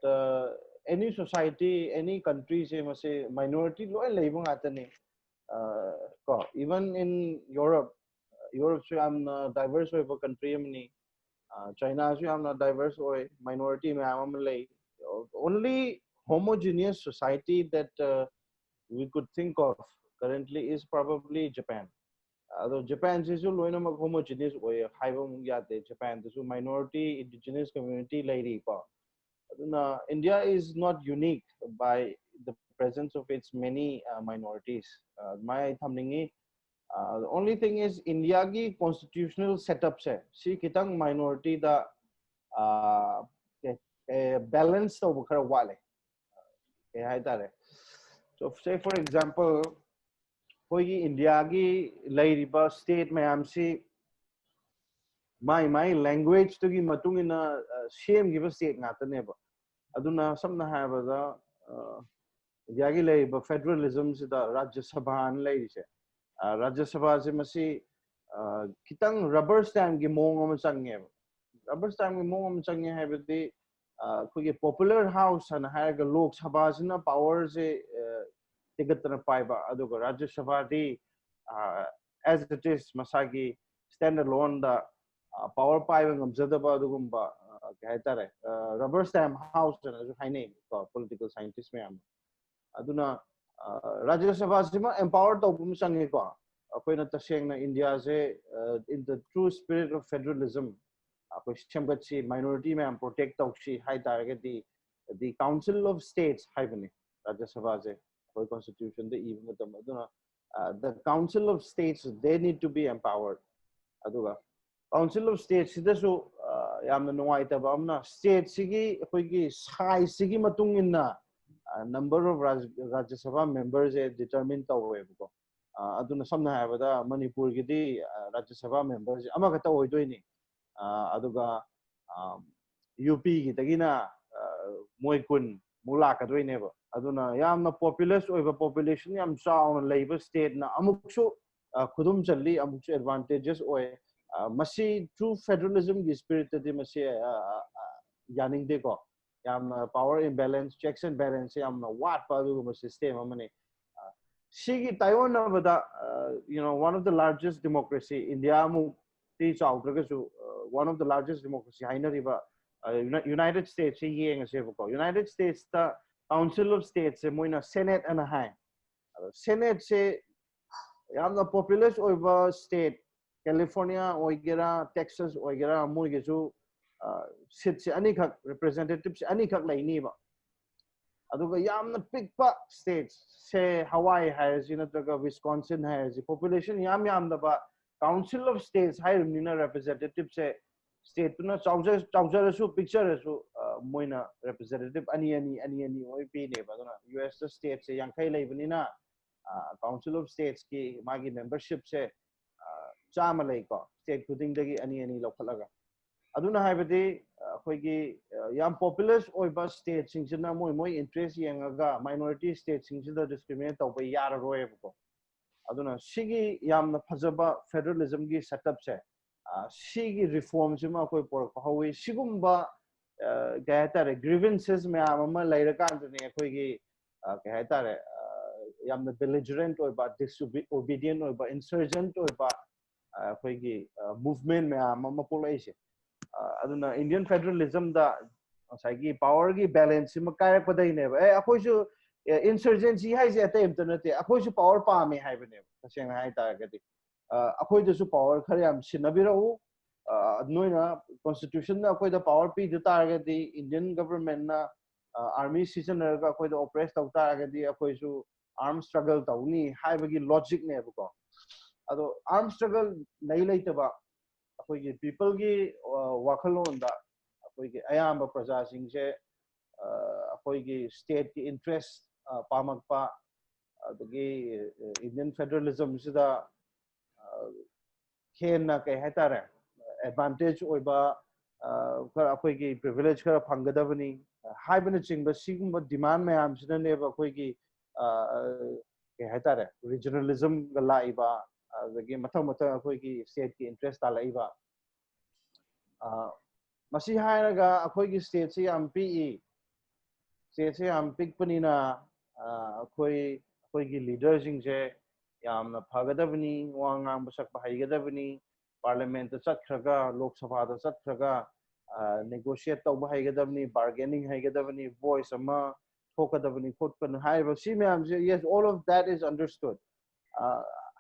any society any country se mase minority loi leibung atani ko even in Europe se am diverse of a country amni China se am diverse oi minority me am lay only homogeneous society that we could think of currently is probably Japan. Although Japan is a homogeneous way, Japan is a minority indigenous community lady. India is not unique by the presence of its many minorities. My thamningi the only thing is India ki constitutional setup se si kitang minority da balance to bukhara wale so say for example koigi India gi lairiba state mayam si my language to gi matung ina same give state ngatane ba aduna samna have the India gi lairiba federalism si da Rajya Sabha an lairi se Rajya Sabha se masi kitang rubber stamp gi mong am change rubber stamp gi mong am change habiti koigi popular house and have a Lok Sabha sina power se tigatna paiba aduga Rajya Sabha di as it is masagi standalone the power paiba ngamjadaba adugumba kaitare rubber stamp house na haine political scientist me am aduna Rajya Sabha sima empower to bum change ko akoina taseng na India se in the true spirit of federalism akoi semgatsi minority me am protect tawshi hai target the council of states haibani Rajya Sabha se constitution the even the council of states they need to be empowered aduga council of states sidasu yamna nuai ta bamna state sigi koigi size sigi matung inna number of Rajya Sabha members determine tawe ko aduna samna habada Manipur gi di Rajya Sabha members ama kata oidoi ni aduga UP gi tagina moikun mula ka doi neba aduna yamna populous oiba population yam chauna leiba state na amuksu khudum challi amuksu advantages oi masi true federalism gi spirit de masi yaning de ko yamna power imbalance checks and balance yamna what pa du system amane sigi Taiwan abada one of the largest democracy India mu ti chawdraga su one of the largest democracy hainariba United States United States the Council of States moina Senate and a high Senate se yamna populous over state California oigera Texas oigera moigesu seats anikak representatives anikak laini ba aduga yamna pikpa states se Hawaii has Wisconsin has population yam da ba Council of States high representatives se state na chawjar su picture su moina representative ani oi pi ne ba na US state se yankai leibani na Council of States ki magi membership se chama lei ko state kuding dagi ani lokhalaga aduna haibadi khoigi yam populous oiba state singsina moi interest yengaga minority state singsida discriminate tawba yara roe ko aduna sigi yamna phajaba federalism gi setup se sigi reform sima koi por hawi sigumba gaitare grievances me ama laira kan ne khoigi gaitare yamna belligerent oiba disobedient oiba insurgent oiba khoigi movement me ama polai se aduna Indian federalism da sagi power gi balance ma kai padai ne ba akhoi su insurgency hai je ate internet akhoi su power pa me hai bane taseng hai ta ga di akhoi da su power khare am sinabirau noina constitution na akhoi da power pi dita ga di Indian government na army season ga akhoi da oppress tau ta ga di akhoi su armed struggle tauni hai bagi logic ne ko ado armed struggle nai laita ba akhoi gi people gi wakhalon da akhoi gi ayamba praja sing se akhoi gi state ki interest pamakpa adagi Indian federalism sida kena kai hetare advantage oiba kara akhoi gi privilege kara phangadabani haibana chingba sigumba demand mayam sina neba akhoi gi kai hetare regionalism ga laiba adagi mathang mathang akhoi gi state ki interest ta laiba masi hairaga akhoi gi state se yam pi state se yam pikpanina akhoi gi leaders jingse yamna phagadabani wangang basak bahaigadabani parliament ta chatkhraga lok sabha ta chatkhraga negotiate tawba haigadabani bargaining haigadabani voice ama thokadabani khotpan haiba si mayam yes all of that is understood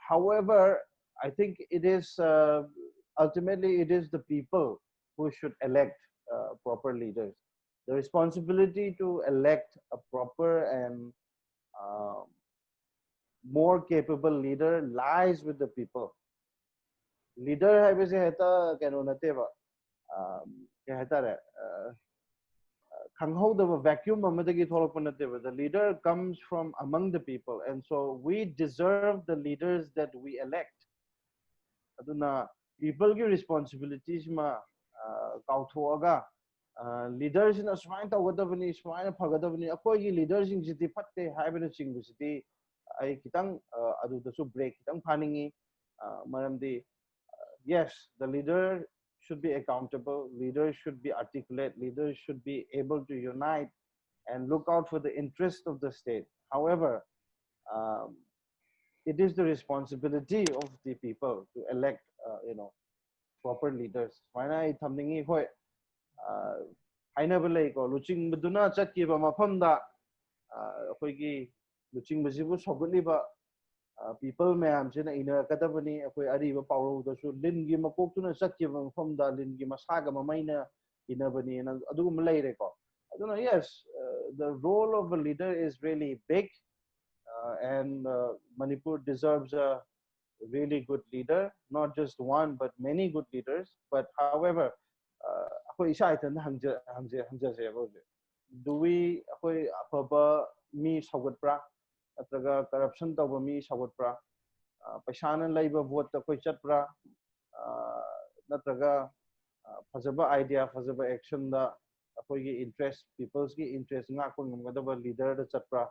however I think it is ultimately it is the people who should elect proper leaders. The responsibility to elect a proper and more capable leader lies with the people. Leader hai bese heta keno nate ba ke heta re khanghau da vacuum amadagi tholokpa nate ba. The leader comes from among the people, and so we deserve the leaders that we elect. Aduna people ki responsibilities ma kauthoaga leaders in a swine tawadabani swine phagadabani akhoi gi leaders in jiti phatte haibana chingbusiti ai kitang adu da su break kitang phaningi maramdi yes the leader should be accountable, leaders should be articulate, leaders should be able to unite and look out for the interest of the state. However, it is the responsibility of the people to elect proper leaders. Why thamningi hoi haina belai ko luching baduna chatki ba mafamda akhoi gi luching basibu sogaliba people mayam sina ina kadabani akhoi ariba pawro da su lin gi makok tuna chatki ba mafamda lin gi masaga mamaina ina bani na adugum leire ko aduna yes the role of a leader is really big and Manipur deserves a really good leader, not just one but many good leaders. But however do we mi sagatpra atraga corruption tawba mi sagatpra paisana laiba vote ta koi chatpra natraga fazaba idea fazaba action da akoi gi interest people's gi interest nga ko ngamgadaba leader da chatpra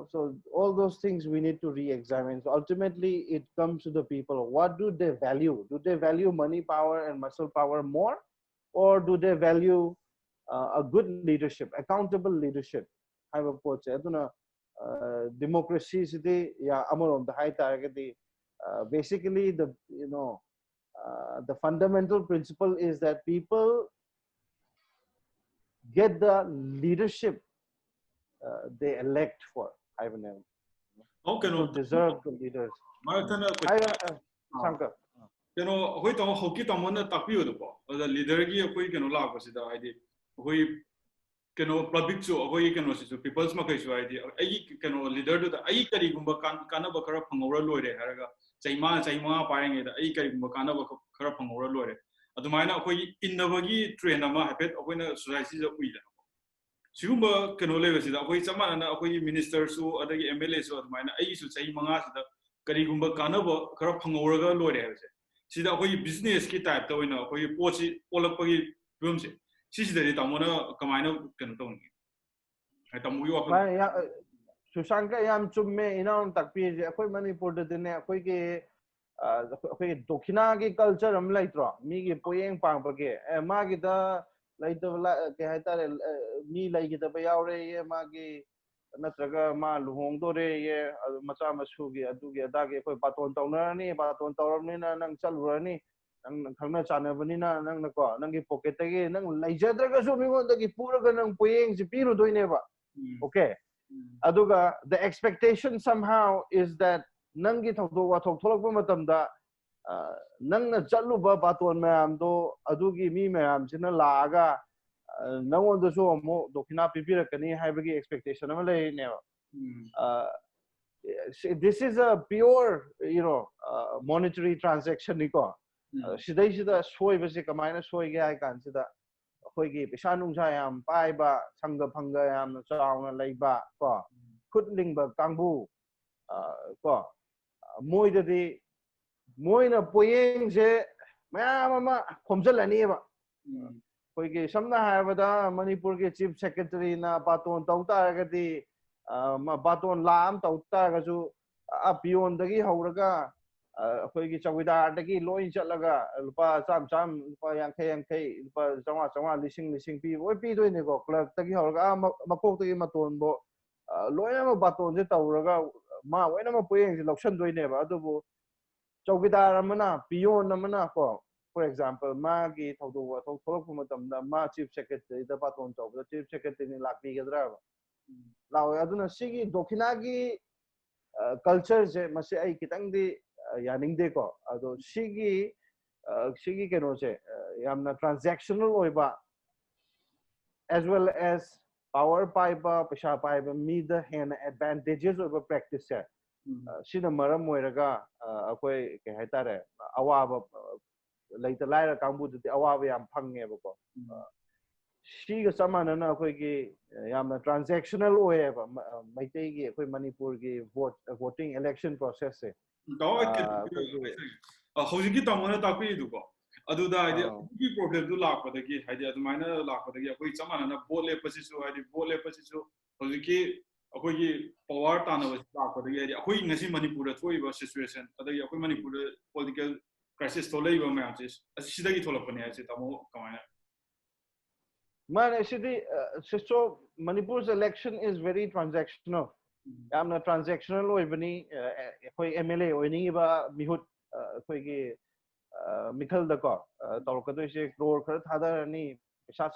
so all those things we need to re-examine. So ultimately it comes to the people. What do they value? Do they value money, power and muscle power more, or do they value a good leadership, accountable leadership? I have a quote. Democracy is the the high target. Basically the the fundamental principle is that people get the leadership they elect for. I will never. Okay, no. Deserve the leaders. Sushanka. Hoi tamo hoki tamo na takpiyo do po. The leader gi hoi la ko sida ID. Hoi public so hoi so people's ma kai so ID. Ai leader do ai kari gumba kana ba khara phangora loire haraga. Chaima paenge da ai kari gumba kana ba khara phangora loire. Adumaina hoi innabagi train ama habit hoi na society jo uida. Sugumba level sida hoi chamana na hoi minister su adagi MLA su adumaina ai su chai manga sida kari gumba kana ba khara phangora ga loire ha se. Sida hoi business ki type ta oina hoi pochi olakpagi film se. Sida tamona kamaina tong. Ai tamu yo Sushanka yam chumme ina takpi akhoi Manipur da dine akhoi ge akhoi dokhina gi culture am laitro mi gi poyeng pang pa ge ma gi da laita ke haitare mi lai gi da ba yaure ye ma gi natraga ma luhong do re ye macha masu gi adu gi da ge akhoi baton tawnarani baton tawramni na nang chalurani nang khangna chanabani na nang na ko nang gi pocket ge nang laijadraga su mi ngon da gi pura ga nang poyeng ji piru doine ba okay aduga the expectation somehow is that nangi thokdo wa thok tholak ba matam da nang na chatlu ba baton mayam do adugi mi mayam sina laaga nangon do so mo dokina pipirakani haibagi expectation ama lei ne this is a pure monetary transaction ni ko sidai sida soi ba se kamaina soi ge ai kan sida khoi gi pesa nungsa yam pai ba sangga phangga yam na chauna leiba ko khutling ba kangbu ko moi da di moi na poyeng je mayam ama khomjalani ba khoi gi samna ha ba da manipur ge chief secretary na baton tauta ga di baton lam tauta ga ju a pion dagi hauraga ꯑꯩꯈꯣꯏꯒꯤ ꯆꯧꯀꯤꯗꯥꯔꯗꯒꯤ ꯂꯣꯏ ꯆꯠꯂꯒ ꯂꯨꯄꯥ ꯆꯥꯝ ꯂꯨꯄꯥ ꯌꯥꯡꯈꯩ ꯂꯨꯄꯥ ꯆꯥꯝꯃꯉꯥ ꯂꯤꯁꯤꯡ ꯄꯤꯕ ꯂꯣꯏ ꯄꯤꯗꯣꯏꯅꯦꯀꯣ ꯀ꯭ꯂꯔꯛꯇꯒꯤ ꯍꯧꯔꯒ ꯃꯀꯣꯛꯇꯒꯤ ꯃꯇꯣꯟꯕꯨ ꯂꯣꯏꯅꯃꯛ ꯕꯥꯇꯣꯟꯁꯦ ꯇꯧꯔꯒ ꯃꯥ ꯂꯣꯏꯅꯃꯛ ꯄꯣꯠꯌꯦꯡꯁꯦ ꯂꯧꯁꯟꯗꯣꯏꯅꯦꯕ ꯑꯗꯨꯕꯨ ꯆꯧꯀꯤꯗꯥꯔ ꯑꯃꯅ ꯄꯤꯌꯣꯟ ꯑꯃꯅ ꯀꯣ ꯐꯣꯔ ꯑꯦꯛꯖꯥꯝꯄꯜ ꯃꯥꯒꯤ ꯊꯧꯗꯣꯛ ꯋꯥꯊꯣꯛ ꯊꯣꯛꯂꯛꯄ ꯃꯇꯝꯗ ꯃꯥ ꯆꯤꯐ ꯁꯦꯀ꯭ꯔꯦꯇꯔꯤꯗ ꯕꯥꯇꯣꯟ ꯇꯧꯕꯗ ꯆꯤꯐ ꯁꯦꯀ꯭ꯔꯦꯇꯔꯤꯅ ꯂꯥꯛꯄꯤꯒꯗ꯭ꯔꯥꯕ ꯂꯥꯛꯑꯣꯏ ꯑꯗꯨꯅ ꯁꯤꯒꯤ ꯗꯣꯈꯤꯅꯥꯒꯤ ꯀꯜꯆꯔꯁꯦ ꯃꯁꯤ ꯑꯩ ꯈꯤꯇꯪꯗꯤ ꯌꯥꯅꯤꯡꯗꯦꯀꯣ ꯑꯗꯣ ꯁꯤꯒꯤ ꯀꯩꯅꯣꯁꯦ ꯌꯥꯝꯅ ꯇ꯭ꯔꯥꯟꯖꯦꯛꯁꯅꯦꯜ ꯑꯣꯏꯕ as well as power paiba pesa paiba mida hena advantages of a practice se sina maram moiraga akoi ke haitare awaba leita laira kangbu de awaba yam phange ba ko siga samana na akoi ki yamna transactional oeba maitei gi akoi manipur gi voting election process se ꯍꯧꯖꯤꯛꯀꯤ ꯇꯥꯃꯣꯅ ꯇꯥꯛꯄꯤꯔꯤꯗꯨꯀꯣ ꯑꯗꯨꯗ ꯍꯥꯏꯗꯤ ꯑꯗꯨꯒꯤ ꯄ꯭ꯔꯣꯕ꯭ꯂꯦꯝꯗꯨ ꯂꯥꯛꯄꯗꯒꯤ ꯍꯥꯏꯗꯤ ꯑꯗꯨꯃꯥꯏꯅ ꯂꯥꯛꯄꯗꯒꯤ ꯑꯩꯈꯣꯏ ꯆꯞ ꯃꯥꯟꯅꯅ ꯚꯣꯠ ꯂꯦꯞꯄꯁꯤꯁꯨ ꯍꯥꯏꯗꯤ ꯚꯣꯠ ꯂꯦꯞꯄꯁꯤꯁꯨ ꯍꯧꯖꯤꯛꯀꯤ ꯑꯩꯈꯣꯏꯒꯤ ꯄꯋꯥꯔ ꯇꯥꯟꯅꯕꯁꯤ ꯂꯥꯛꯄꯗꯒꯤ ꯍꯥꯏꯗꯤ ꯑꯩꯈꯣꯏ ꯉꯁꯤ ꯃꯅꯤꯄꯨꯔꯗ ꯊꯣꯛꯏꯕ ꯁꯤꯆꯨꯋꯦꯁꯟ ꯑꯗꯒꯤ ꯑꯩꯈꯣꯏ ꯃꯅꯤꯄꯨꯔꯗ ꯄꯣꯂꯤꯇꯤꯀꯦꯜ ꯀ꯭ꯔꯥꯏꯁꯤꯁ ꯊꯣꯛꯂꯛꯏꯕ ꯃꯌꯥꯝꯁꯦ ꯁꯤꯗꯒꯤ ꯊꯣꯛꯂꯛꯄꯅꯦ ꯍꯥꯏꯁꯦ ꯇꯥꯃꯣ ꯀꯃꯥꯏꯅ Man, so Manipur's election is very transactional. Yamna transactional oibani koi MLA oiniba mihut koi gi mikhal da ko tawkadoi se crore khar thadarani sa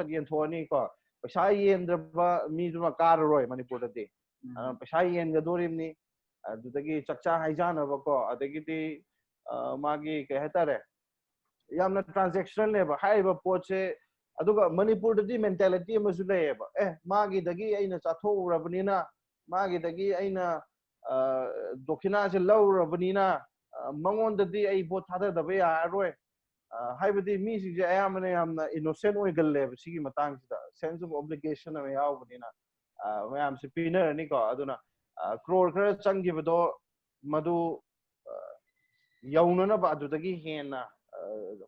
yen thoni ko paisa yen draba mi duma kar roi Manipur da de paisa yen ga dorim ni adudagi chakcha haijana ba ko adagi di magi ke hetare yamna transactional ne ba haiba poche aduga Manipur da di mentality amasu leba magi dagi aina chatho urabnina magi dagi aina dokhina se laurabnina mangon da di ai bot thada da ba yaroi haibadi mi si je ayamane yamna innocent oi galle sigi matang sida sense of obligation ama yawbnina mayam se pinner ni ko aduna crore khara changi bado madu yaunana ba adudagi hena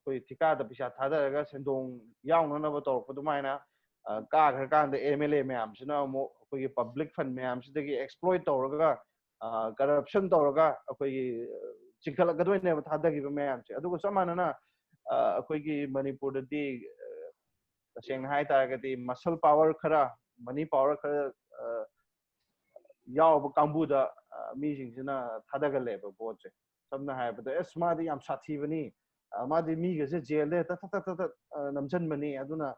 koi thika da pisa thada ga sendong yaunana ba tor pudumaina ka khar kan da MLA mayam sina mo koi public fund mayam sidagi exploit torga corruption torga koi chikhala gadoi ne ba thada gi mayam se adugo samana na koi Manipur da di seng hai ta ga di muscle power khara money power khara yaw ba kambu da mi jing sina thada ga le ba bo che samna hai ba da esma di yam sathi bani madi mi ga se jail de ta namchan mani aduna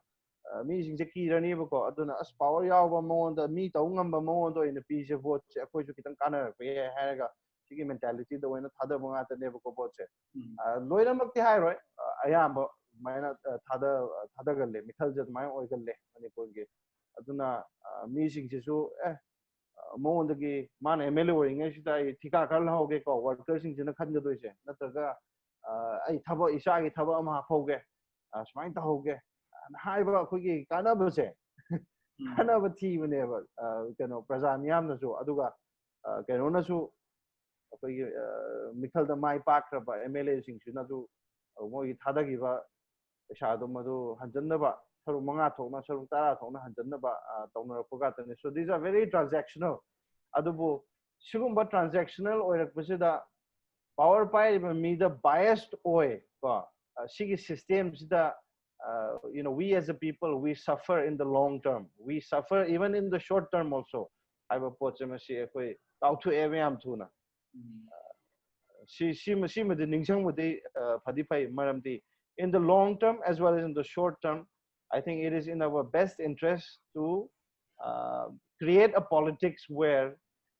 mi jing je ki rani ba ko aduna as power yaw ba mo da mi tau ngam ba mo do in pi je vote che akoi ju kitang kana pe ha ga sigi mentality da wena thada ba nga ta ne ba ko bo che loina mak ti hai roi ayam ba maina thada ga le mithal je mai oi ga le Manipur ge aduna mi jing je su mo da gi man MLA oi ngai sida thika kar la ho ge ko worker sing jina khan ga doi che nataga ai thaba isa gi thaba ma khoge smain ta hoge hai ba khoi gi kana ba se kana ba thi bane ba keno praja miyam na su aduga keno na su khoi gi mikhal da mai pak ra ba MLA sing su na su mo gi thada gi ba isa do madu hanjan na ba saru manga thokna saru tara thokna hanjan na ba tawna ko ga tane so these are very transactional adubu sigumba transactional oirak pasida power pai me the biased oi sigi systems the we as a people we suffer in the long term we suffer even in the short term also I have a pochemasi koi tau to everyam thuna si me the ningsang with the phadipai maramti in the long term as well as in the short term I think it is in our best interest to create a politics where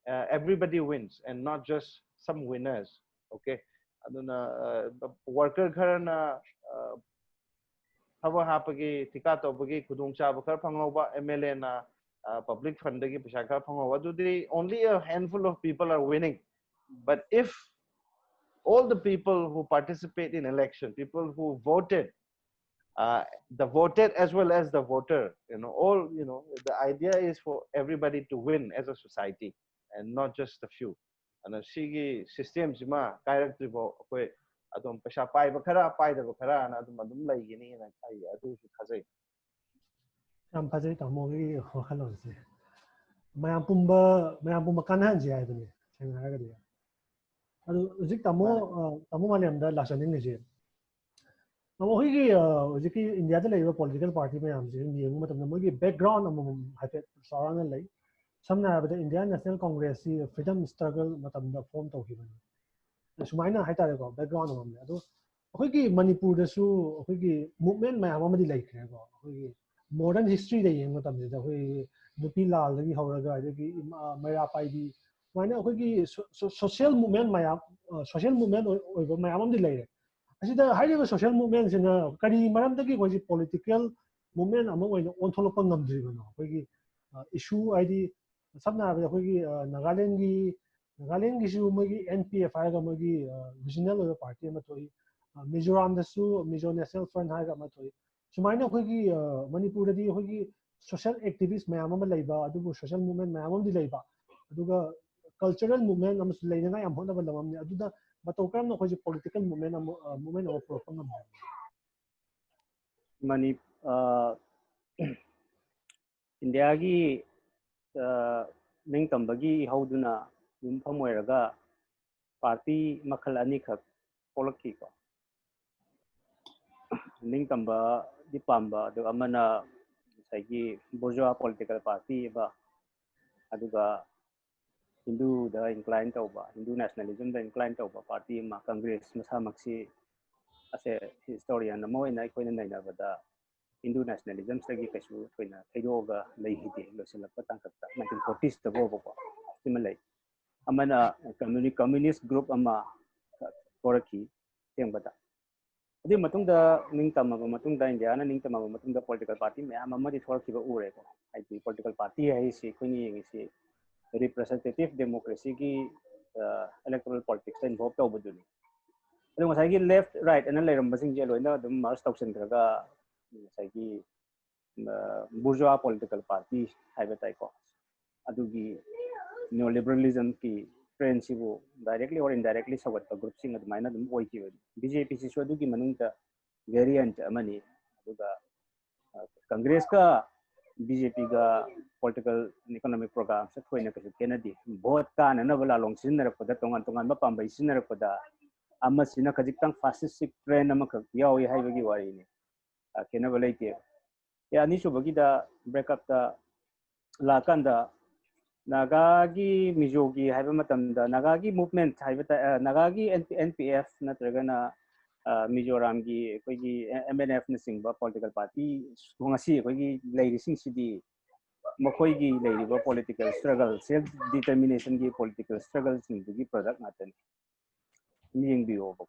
everybody wins and not just some winners. Okay, aduna worker kharana thaba hapagi tika tobagi khudung chaba khar phangauba MLA na public fund dagi paisa khar phangauba adudi only a handful of people are winning. But if all the people who participate in election, people who voted, the voted as well as the voter, all, the idea is for everybody to win as a society and not just a few. And sigi system jima character bo koi adum pasha pai ba khara pai da ba khara na adum lai gini na kai adu su khazai am phazai tamo gi khalon se mayam pumba kanhan ji ai duni chang ha ga dia adu zik tamo malem da lasaning ni je tamo hi gi India da lei political party mayam ji ni yeng matam mo gi background amum hafe sarang lai samna ba Indian National Congress si freedom struggle matam da form to hi bani sumaina hai tare ko background amum le adu khoi gi Manipur da su khoi gi movement mayam amadi lai khre ko khoi gi modern history da yeng matam da khoi nupi lal da gi hauraga da gi mera pai bi maina khoi gi social movement mayam social movement oi ba mayam amdi lai re asida hairiba social movement sina kari maram da gi khoi political movement among oi on tholok ngam dri bano khoi gi issue id samna ba khoi gi Nagaland gi su magi NPF ha ga magi regional party ma thoi Mizoram da su Mizo National Front ha ga ma thoi sumaina khoi gi Manipur da di khoi gi social activist mayam ama leiba adubu social movement mayam am di leiba aduga cultural movement am su leina yam hona ba lamam ni aduda matokram na khoi political movement of propaganda mani India gi ning tambagi hauduna yum phamoiraga party makhal ani khak polaki ko ning tamba di pamba do amana saigi bourgeois political party ba aduga Hindu da inclined tauba Hindu nationalism da inclined tauba party ma Congress masa maksi ase historian na moina koina naina bada Hindu nationalism sagi kasu koina thaidoga leihide losilakpa tangkata 1940s da go ko similarly amana communist group ama koraki tengbada adi matungda ningtama matungda India na ningtama matungda political party me amadi thorkiba ure ko ai political party hai si koini yengi si representative democracy ki electoral politics involved tawbuduni adu masai left right and leiram basing je loina dum mars tausen daga masai bourgeois political party haibatai ko adugi neoliberalism ki friendship directly or indirectly sawat group sing admaina dum oi ki BJP si so adugi manungta variant amani aduga Congress ka BJP ga political economic program sa khoina ka kenadi vote ka na bala long sinner ko da tongan ba pambai sinner ko da amma sina khajik tang fascistic trend ama ka yawi haibagi wari ni kena balai te ya ni so bagi da breakup da la kanda Nagagi Mizogi haiba matam da Nagagi movement haiba Nagagi NPF natragana Mizoram gi koigi MNF na singba political party ngasi koigi leiri sing sidi makoi gi leiri ba political struggle self determination gi political struggle sing gi product ngatan ning bi ho ba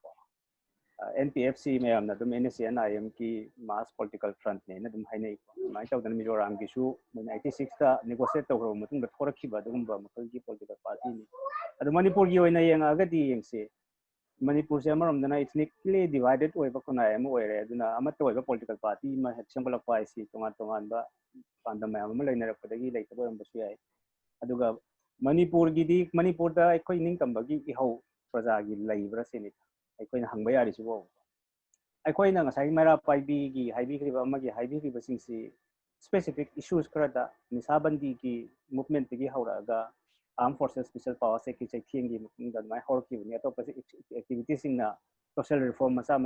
NPFC mayam na dum NSCNIM ki mass political front ne na dum hainai mai tawdan Mizoram gi su 96 ta negotiate tawro matung da thorakhi ba dum ba makal gi political party ni adu Manipur gi oina yang agadi yengse Manipur se amaram dana ethnically divided oi ba kona am oi re aduna amat oi ba political party ma hexample of IC tongan ba pandam mayam ma leina rakadagi leitabo am basu ai aduga Manipur gi di Manipur da ekoi ning tambagi ihau praja gi leibra seni aikoina hangba yari sibo aikoina ngasai mara paibi gi haibi kriba amagi haibi kriba singsi specific issues karada nisabandi ki movement gi hauraga armed forces special power se ki chekhingi mutungda mai horki ni to activities singna social reform masa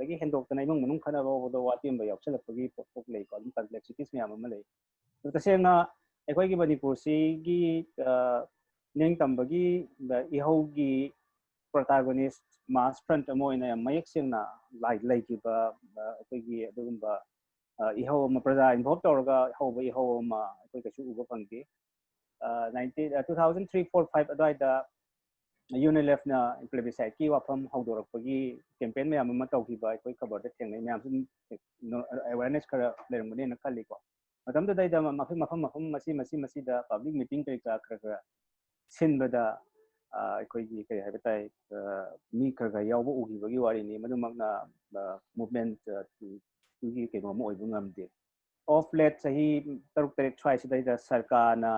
dagi hendok tanai mung manung khana ba do watim ba yaksala pagi pok lei ko complexities me amama lei to sena aikoi gi Manipur si gi neng tambagi ihogi protagonist mass front amoina mayek singna like ba koigi adugumba iho ma praja involved torga hoba iho ma koi kasu uba pangti 2003 4 5 adai da UNLF na plebiscite ki wafam hawdorakpagi campaign mayam ama tawkiba aikoi khabar da thengnai mayam sum awareness khara lerangmane na khalli ko matam da dai da mafam masi da public meeting kai ka khara sinbada aikoi gi kai habatai mi khara yawbo ugi bagi wari ni madumakna movement gi ke no mo oibungamde off late sahi taruk tarek try sidai da sarkar na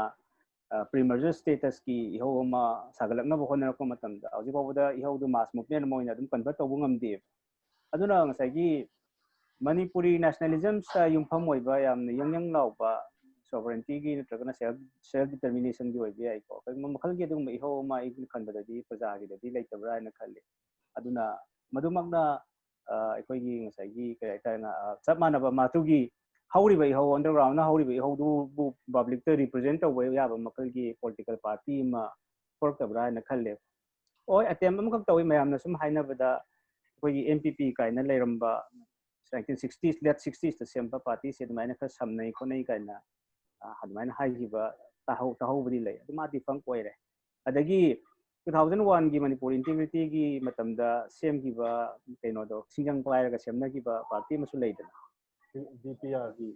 pre-merger status ki iho ma sagalakna bo khona ko matam da auji bo da iho du mass movement mo ina dum convert to bungam de aduna ngasai gi manipuri nationalism sa yumpham oiba yam yang law ba sovereignty gi natragana self determination gi oibe ai ko kai makhal gi dum iho ma ik khanda da di praja gi da di leitabra na khalle aduna madumakna aikoi gi ngasai gi kai ta na chap manaba matu gi howriba iho underground na howriba iho du public to represent away yaba makal gi political party ma portabra na khalle oi atem am khak tawi mayam na sum haina bada koi MPP kai na leiramba 1960s late 60s to semba party se maina kha samnai ko nei kai na hadmaina haiba tahu budi lei aduma di fang koire adagi 2001 gi manipur integrity gi matamda sem gi ba kaino do singjang player ga semna gi ba party masu leidana DPR gi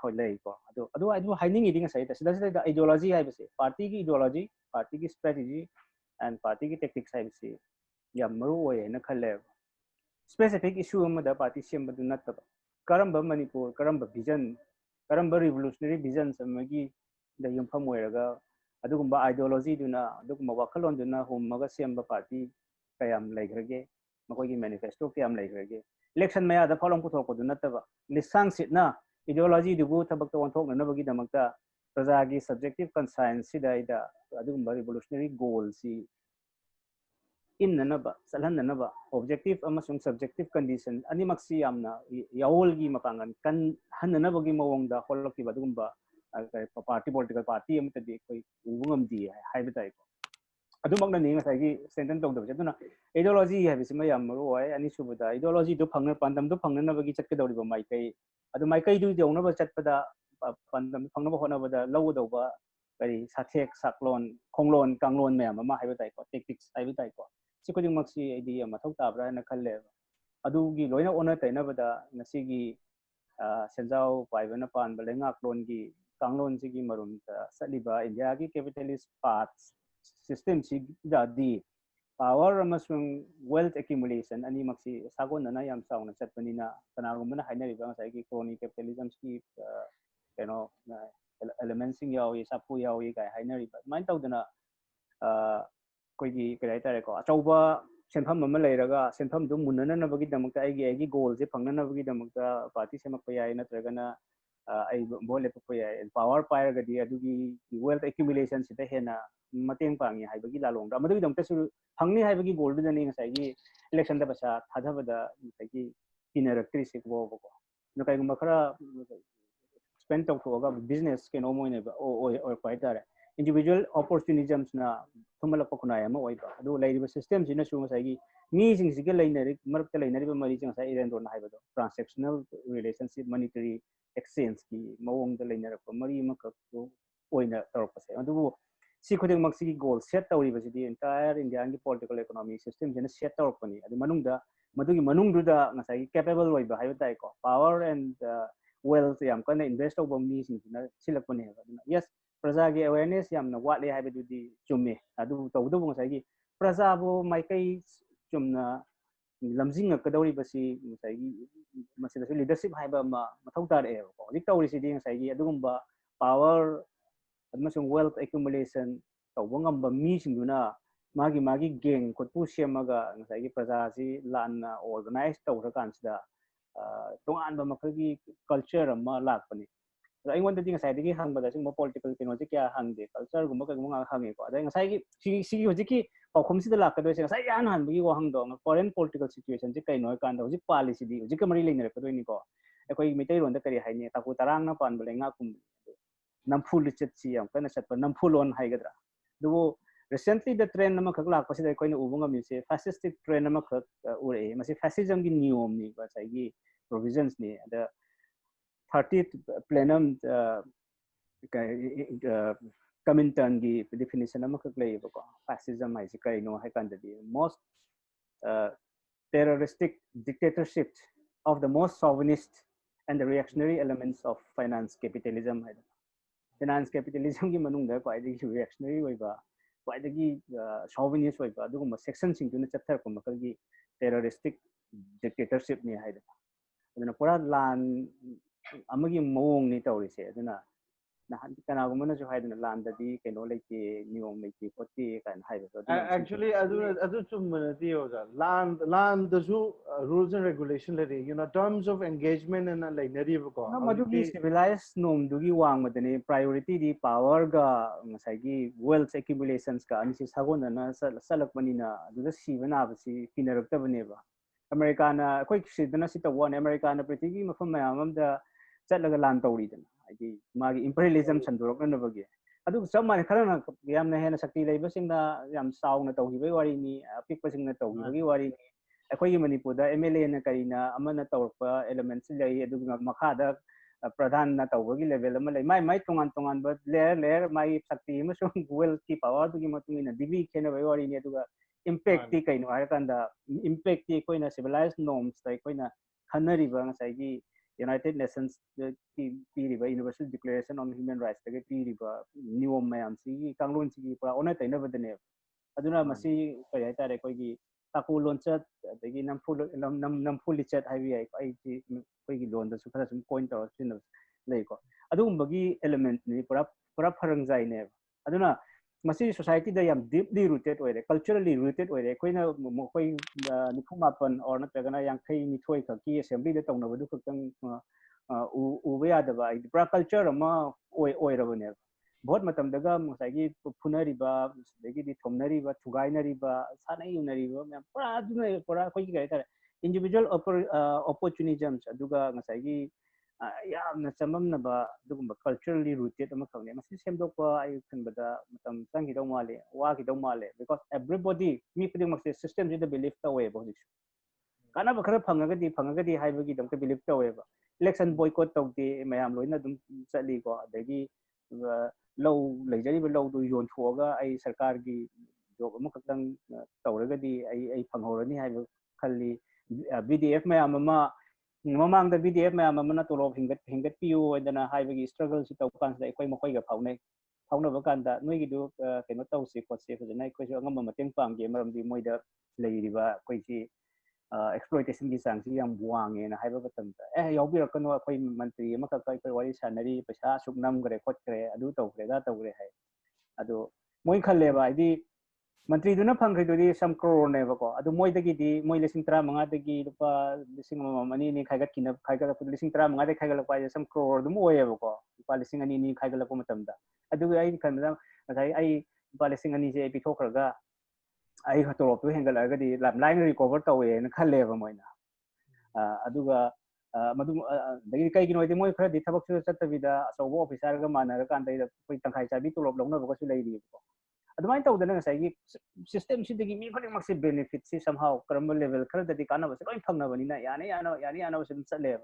hoi lei ko adu haining iding sai da sida ideology hai base party gi ideology party gi strategy and party gi tactics hai base yam maru oi na khalle specific issue am da party sem badu nataba karamba manipur karamba vision karamba revolutionary vision samagi da yumpham oiraga adugumba ideology duna adugumba wakalon duna hummaga semba party kayam laigrage makogi manifesto kayam laigrage election maya da phalong puthok ko nataba lisang sitna ideology dubu thabak to onthok na bagi damakta praja gi subjective conscience sidaida adugumba revolutionary goal si innanaba salhananaba objective amasung subjective condition animaksi yamna yawolgi mapangan kan hananabagi mawongda holloki badugumba party political party amtadi koi ubungam di haibatai ko adumakna ni ngasai gi sentence tongdabse aduna ideology habisima yam roi ani subuda ideology do phangna pandam do phangna nabagi chatkadawriba maikai adu maikai du dewnaba chatpada pandam phangnaba honabada lawdawba kari sathek saklon khonglon kanglon mayam ama haibatai ko tactics haibatai ko sikuding maksi idea mathau tabra na khalle adugi loina ona tainabada nasigi senjau paibana pan balenga klon gi kanglon sigi marum saliba india gi capitalist paths system si di power amasung wealth accumulation ani maksi sagon na yam sauna chatpanina kanagumna hainari ba sai gi crony capitalism ki elements sing yawi sapu yawi kai hainari ba main tawdana koigi kai tare ko achauba senpham ama leiraga senpham du munana bagi damakta ai goal je phangna bagi damakta party semak payai natragana ai bole payai power pair ga di adugi wealth accumulation sita hena mateng pangi haibagi lalong da madui damakta su phangni haibagi goal du dani ngasai gi election da basa thadhabada gi kinerectri sikbo ko no kai makara spend to ga business ke no moine ba o pai tare individual opportunisms na thumala pakuna ya ma oi ba adu lairiba system sina su ngasai gi mi sing sig lainari marakta lainari ba mari chang sai Erendro na haibado transactional relationship monetary exchange ki mawong da lainara pa mari makak to oina torpa se adu si khuding mak si goal set tawriba si entire indian ki political economy system sina set torpani adu manungda madugi manungduda ngasai capable oi ba haiba tai ko power and wealth yam kana invest over mi sing sina silakpani yes praja gi awareness yamna watle haibadudi chumme adu tawdu ngasai gi praja bo maikai chumna lamjing kadawri basi ngasai gi masida leadership haiba ma mathau tare ko dik tawri si ding ngasai gi adugumba power amasung wealth accumulation tawbangam ba mi singuna magi gang khotpu semaga ngasai gi praja si lanna organize tawra kansida tongan ba makagi culture ma lakpani I want to think aside the hang, but I think more political thing was a hang the culture, Gumaka hanging. I think see Hojiki or comes the lack of saying, I am you hang down foreign political situation, Jika no kind of policy, Jikamari in the Ko. A quick material on the Kari Haini, Takutaranga, Panbelinga, Nampul Chetsi, and Penasat, Nampul on Haigadra. Do recently the trend Namakala, Pasida Coin Ubunga Muse, fascistic trend Namakak, Ure, must fascism in new omni, but I give provisions near the 30th plenum Comintern gi definition amakak leibako fascism haisi kaino haikandadi most terroristic dictatorship of the most chauvinist and the reactionary elements of finance capitalism. Finance capitalism ki manungda kwaidagi reactionary oiba kwaidagi chauvinist oiba aduguma section singtuna chapter ko makalgi terroristic dictatorship ni haida aduna pura lan amagi mawong ni tawrise aduna nahan kanagumana jo haiduna lan dadi keno leke niyom leke poti kan haida actually adu chummanati oja land the rules and regulation lady terms of engagement and like nari ko madugi civilized nom dugi wang madani priority di power ga ngasagi wealth accumulations ka anisi sagona na salak manina duda sibana basi pinarakta baneba America na koi sidana sita one America na prithigi mafam mayam da chatlaga lan tawri dana ai magi imperialism sandurok na bagi adu samman kharana yamna hena sakti leiba singna yam sauna tawhi bai wari ni pikpa singna tawhi bagi wari ni akoi Manipur da MLA na karina amana tawrpa elements lei adu makhada pradhan na tawgi level ama lei mai tongan ba layer mai sakti amasung wealth ki power du gi matungina divi khena bai wari ni aduga impact ti kaino harakanda impact ti koina civilized norms tai koina khanariba ngasai gi United Nations ki Universal Declaration on Human Rights ta ki riba niyom mayam si kanglon si pura ona taina badane aduna masi kai hai tare koi gi taku lonchat adagi namful lichat hai ai ai koi gi lon da su khara sum point or sin lei ko adum bagi element ni pura pharangjai ne aduna masi society da yam deeply rooted oire culturally rooted oire koina koi nikumapan or na tagana yang khai ni thoi ka ki assembly da tawna badu khutang uba yadaba ai pura culture ama oirabane बहुत मतम दगा मसागी फुनरिबा दगी दि थोमनरिबा थुगाइनरिबा सानै युनरिबा म पुरा दुने पुरा कोइ गय तारे इंडिविजुअल opportunisms अदुगा मसागी यामना चममनबा दुगुम कल्चरली रूटेड अमा खने मसि सेमदोकपा आइ खनबदा मतम संगी दौ माले वागी दौ माले because everybody मी पुदिं मसे सिस्टम जिदा बिलीव तवे बहिस काना बखरा फंगगदी हाइबगी दमते बिलीव तवे इलेक्शन बॉयकॉट तौदे मयाम लोइना दुम चली को दगी low leijari low du yon thoga ai sarkar gi job am khakdang tawragadi ai phanghorani hai khalli BDF mayam ma mamang da BDF mayam ma na tolob hingat piu adana hai bagi struggle si taw kan sai koi makoi ga fauna ba kan da noi gi du keno taw si ko se fajana koi jo ngam ma teng pang ge maram di moi da leiriba koi si exploitation ki sang si yang buang na hai ba batam da yaubir kano koi mantri ma ka kai wari sanari paisa suknam gre khot gre adu taw gre da taw gre hai adu moi khalle ba idi mantri du na phang khai du sam crore ne ba ko adu moi da gi di moi lesing 35 da gi lupa lesing mani ni khai gat kina khai ga lesing 35 da khai ga pa sam crore du moi ba ko lupa lesing ani ni khai ga la ko matam da adu ai kan da ai lupa lesing ani je pi thokraga ai khatoro tu hengal aga di line recover tawe na khalle ba moina aduga madu dagi kai gino de moi khara di thabak su chatabida asobo officer ga manara kan dai koi tangkhai chabi tu lob longna ba su lai ri ko adumai taw dana sai gi system si dagi mi khani maksi benefit si somehow karam level khara dadi kana ba loi phangna bani na yani ba sim chatle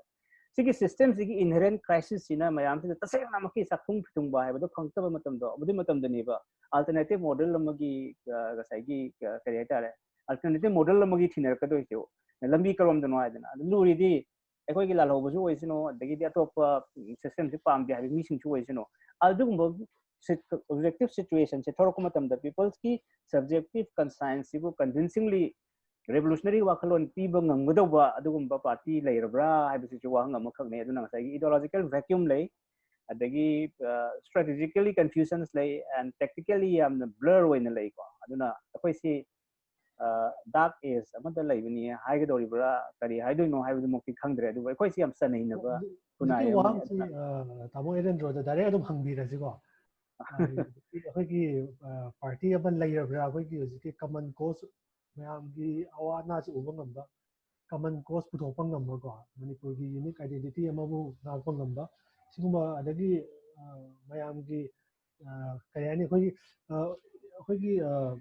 sigi system sigi inherent crisis sina mayam se tasai na maki sakung fitung ba hai ba phangta ba matam do budi matam dani ba alternative model lamagi ga sai gi kare tare alternative model lamagi thiner ka do sio lambi karom dano adana luri di ekoi gi lalo bu oi sino dagi di atop system si pam di hai mi sing chu oi sino aldum bo objective situation se thorok matam da people's ki subjective conscience bu convincingly revolutionary wakhalon pi ba ngamgdo ba adugum ba party leirabra hai bi chu wa ngam khak ne aduna sai ideological vacuum lei adagi strategically confusions lei and tactically blur oina lei ko aduna akoi si dark is amada lei bini hai ga dori bra kari hai do no hai bu mokti khangdre adu akoi si am sanai na ba kunai tamo Erendro da dare adum hangbi ra ji ko akoi ki party aban leirabra akoi ki ji common cause mayam gi awana si ubang ngamba common cause puthopang ngamba ko Manipur gi unique identity amabu ngakpang ngamba siguma adagi mayam gi kayani koi gi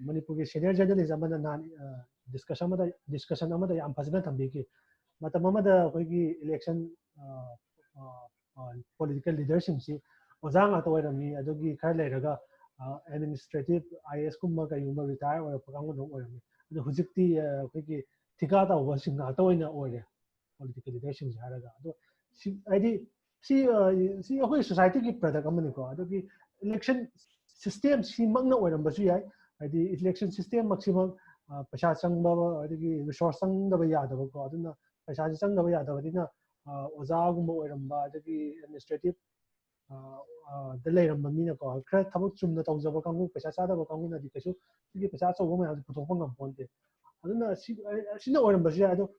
Manipur gi senior journalist amana nan discussion amada yam fazna thambi ki matam amada koi gi election political leadership si ozang atawai rami adogi khar leiraga administrative IS kumma kayuma retire or pakango no or the hujikti tikata was in atoina or political leadership haraga id see a society ki product amani ko adi election system si magna oram basu yai adi election system maximum pasha changba adi resource changda ba yada ko aduna pasha changda ba yada dina oza gumba oramba adi administrative the later mamina ko kra thabuk chumna tawjaba kangu pesa sada ba kangu na di kesu sigi pesa so goma ya puthok ngam ponte aduna sina oram basu ado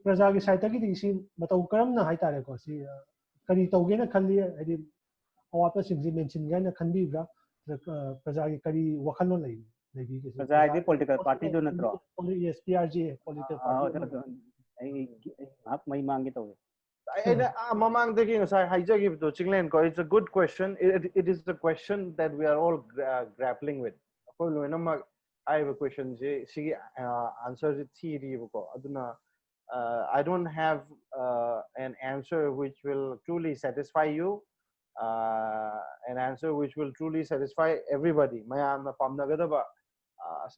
praja gi saita gi di si mataw karam na haitare ko si kari tawge na khalli adi awata singji mention ga na khanbi bra praja gi kari wakhalo lai lebi ke praja gi political party do natro yes PRJA political party ai hak mai mangi to Mamang taking aside, hijack to Chinglen, it's a good question. It is the question that we are all grappling with. I have a question. She answers it theory. I don't have an answer which will truly satisfy you. An answer which will truly satisfy everybody. Mayam na pamnagadaba.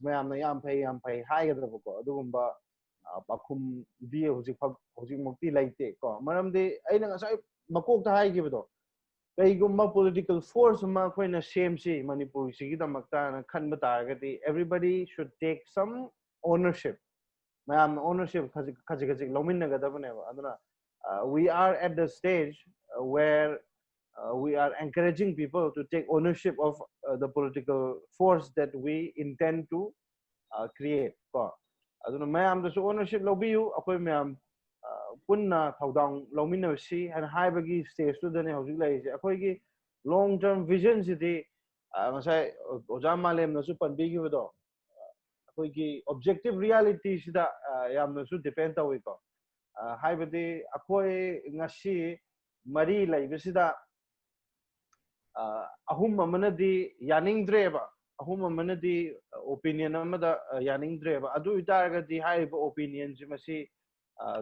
Mayam na yam pay high gadaba. Bakum dia hujik mukti laite ko maram de aina ngasai makok ta hai gibedo kaigumma political force ma koina same si Manipur sigi damakta na khanba targati everybody should take some ownership mayam ownership khaji lominna gadabane aduna we are at the stage where we are encouraging people to take ownership of the political force that we intend to create ko aduna mayam da ownership lobiyu akoi mayam punna thaudang lomina si and haibagi stage to dane hojik lai se akoi gi long term vision sidi ngasai oja malem na su panbi gi bodo akoi gi objective reality sida yam na su depend tawi ko haibadi akoi ngasi mari lai bisida ahum manadi yaning dreba ahuma manadi opinion amada yaning dreba adu itaraga di haiba opinion jimasi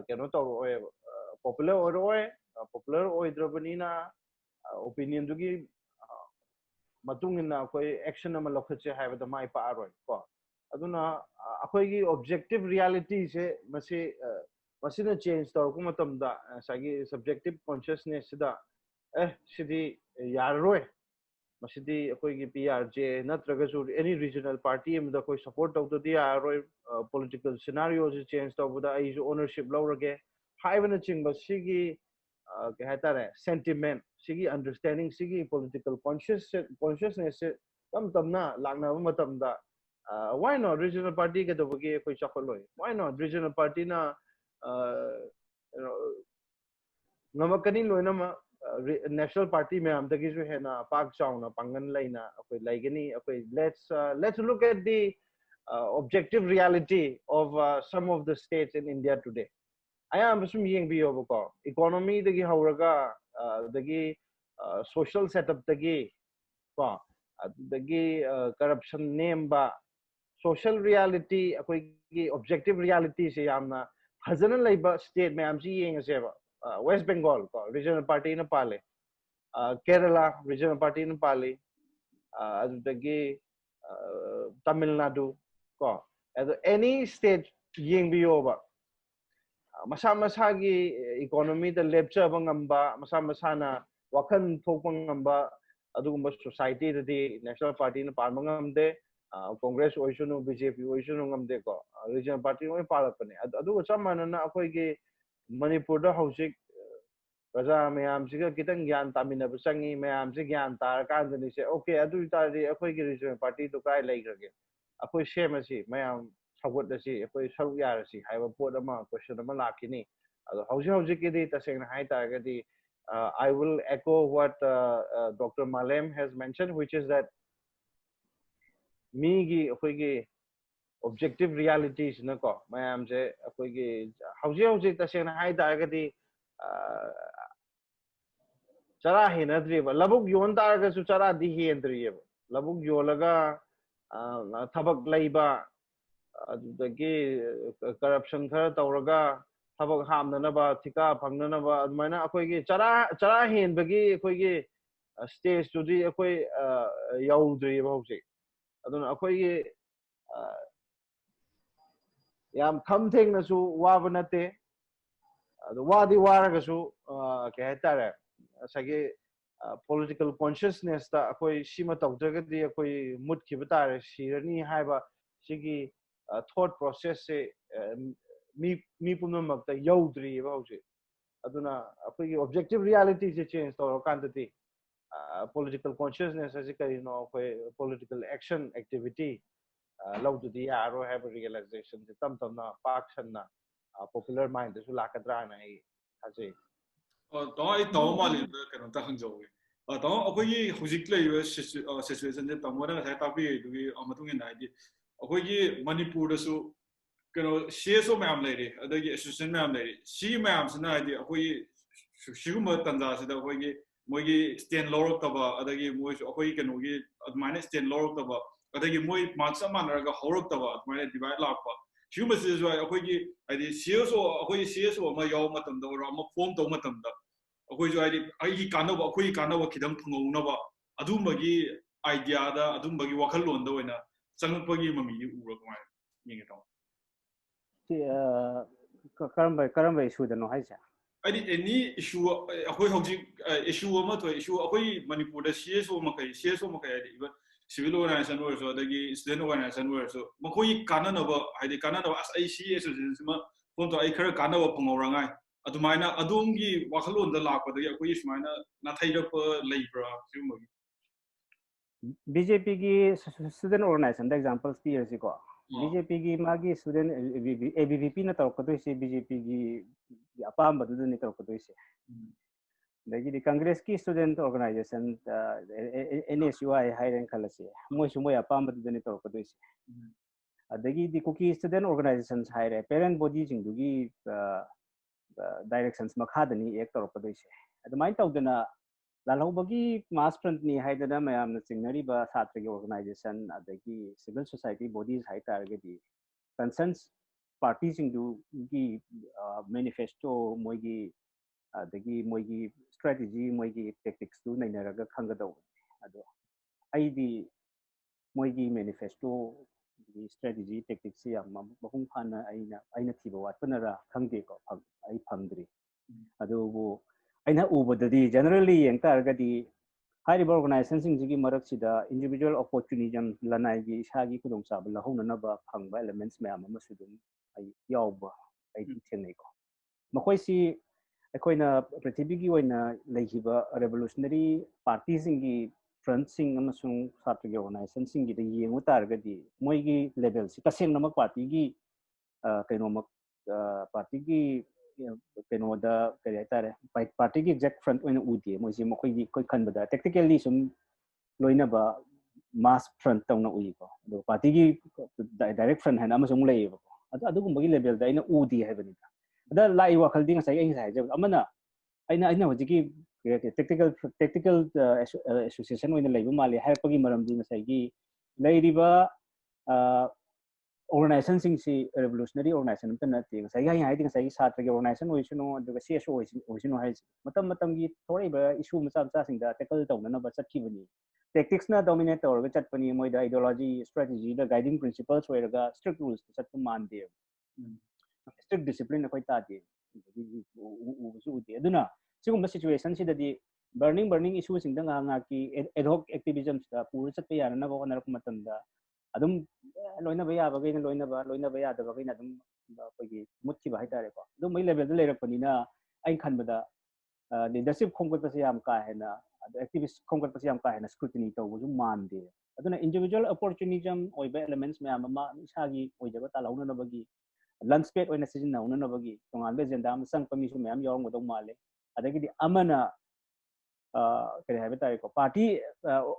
keno to popular oidrabanina opinion dugi matungina koi action ama lokhache haiba da mai pa aroi ko aduna akoi gi objective reality se masi masina change to ko matamda sagi subjective consciousness da sidi yaroi masidi akoi gi PRJ natraga su any regional party am da koi support of the aroi political scenarios change to da is ownership lawrage haivana chingba sigi ke hatare sentiment sigi understanding sigi political consciousness tamna lagna matam da why not regional party ke doge koi chakoloi why not regional party na namakani loina national party में हम तक जो है ना पाक चावना पंगन लाइना अकोई लाइगनी अकोई let's look at the objective reality of some of the states in India today. I am assuming yeng bi yobo ko economy dagi hauraga dagi social setup dagi ko dagi corruption name ba social reality अकोई objective reality से यामना फजन Laiba state में हम जी yeng सेवा West Bengal ko regional party na pale Kerala regional party na pale adudagi Tamil Nadu ko any state yeng biyoba masa gi economy the lepcha bangamba masa na wakan thokpang ngamba adugumba society the national party na palmangamde Congress oisunu BJP oisunu ngamde ko regional party oi palapane adu chamana na akoi gi Manipur da hausik raja mayam siga kitang gyan tamina basangi mayam sig gyan tar kanjani se okay adu tari akoi gi regional party to kai lai grage akoi shame asi mayam sagot da si akoi saru yar si haiba pot ama question ama lakini adu hausik ki di taseng hai ta ga di I will echo what Dr. Malem has mentioned, which is that me gi akoi gi objective realities na ko mayam se akoi gi hausik taseng hai ta ga di chara hinadri ba labuk yon tar ga su chara di hendri ba labuk yolaga thabak laiba adagi corruption khara tawraga thabak hamna na ba thika phangna na ba admaina akoi gi chara hen bagi akoi gi stage to the akoi yaudri bausi aduna akoi yam tham thing na su wa banate adu wadi waraga su ke hetare sagi political consciousness ta akoi sima tawdaga di akoi mut ki batare sirani haiba sigi thought process se mi punamak ta yaudri bausi aduna akoi objective reality se change to kantati political consciousness as you know political action activity low to the arrow have a realization the tam na action na popular mind su lakadra na as a तो आई ताऊ माले कनो ता हंजोगे ताऊ अखोगी हुजिक लेयो situation जे तमोना Thai Tapi दुगी अमतुंगे नाइदि अखोगी Manipur दसु कनो CSO ma'am लेरे अदगी association ma'am लेरे सी ma'am सना आइदि अखोगी सिगुम तंजा सिदा अखोगी मोगी स्टैंड लौरक तबा अदगी मोय अखोगी कनोगी अदमाने स्टैंड लौरक तबा अदगी मोय मार्क्स मानरगा हौरक तबा अदमाने डिवाइड लापा सिगुम सिजु अखोगी आइदि सीएसओ अखोगी सीएसओ मा याव मतम दो रा फॉर्म तो मतम दा अखोइजो आइदि आइगी कानबो अखोइ कानबो खिदम फंगौनबा अदुमबगी आइडियादा अदुमबगी वखललोंदा ओइना चंगपगी ममी उरो कमाय यंगे ताऊ karamba issue da no haisa आइदि एनी इशू अखोइ हौजिक इशू अमा तो इशू अखोइ मणिपुर दा सीएसओ मकै आइदि इवन सिविल ऑर्गेनाइजेशन ओरसो अदगी स्टूडेंट ऑर्गेनाइजेशन ओरसो मखोइ काननबो आइदि काननबो अस आई सी एसोसिएशन मा फोन तो आई खर कानबो फंगौरंगाय अदुमाइना अदोंगी वाखलोंदा लापदगी अखोइ सुमाइना नाथाइरप Lebra सिगुमगी BJP ki student organization da examples clear si ko BJP ki magi student ABVP na tawk to si BJP ki apam badu ni tawk to si lagi di Congress ki student organization NSUI hiring khalasi moi sumoy apam badu ni tawk to si adagi di kuki student organizations hire parent body jing dugi directions makhadani ek tawk to si adumai tawdana lalhobagi mass front ni haidana mayam na singnari ba satra organization adagi civil society bodies hai target concerns parties into gi manifesto moigi adagi moigi strategy moigi tactics tu nainaraga khangadaw ado aidi moigi manifesto gi strategy tactics ya mahung phana aina thiba watpanara khangde ko ai phangdri ado aina ubadadi generally yang targadi high organization sing marak sida individual opportunism lanai gi sagi kudong sab la hona na ba phangba elements me ama sudum ai yawba ai thenai ko makoi si akoina prithibi gi oina leihiba revolutionary parties sing gi front sing amasung satri organization sing gi yengu targadi moi gi level si taseng namak party gi kainomak party gi kenoda kaya tare party ki exact front oina udi mo si mo koi khan bada technically sum loina ba mass front tawna ui ko do party ki direct front hana amasung lei ko adu gumbagi level da ina udi haibani da lai wa khalding sai ai sai jab amana aina hojiki tactical association oina leibu mali haipagi maram di sai gi leiriba organization sing si revolutionary organization ta na ti sai ga hai ding sai satra ge organization oisino aduga CSO oisino hai matam gi thori ba issue macha sing da tackle tawna na ba chatki bani tactics na dominate tawra chat pani moi da ideology strategy da guiding principles oiraga strict rules chat man de strict discipline koi ta de u de aduna sigum situation si da di burning issue sing da nga ki ad hoc activisms da pura chat ya na ba na matam da adum loina baya ba gaina loina baya da ba gaina adum pagi mutki ba haitare ko adum mai level da lerak pani na ai khan bada leadership khongkot pa siam ka hena activist khongkot pa siam ka hena scrutiny to bu man de aduna individual opportunism oi ba elements me ama isagi oi jaba ta launa na bagi lunch pad oina season na una na bagi tongal be agenda am sang pami su me am yawng godong male adagi di amana kare have tare ko party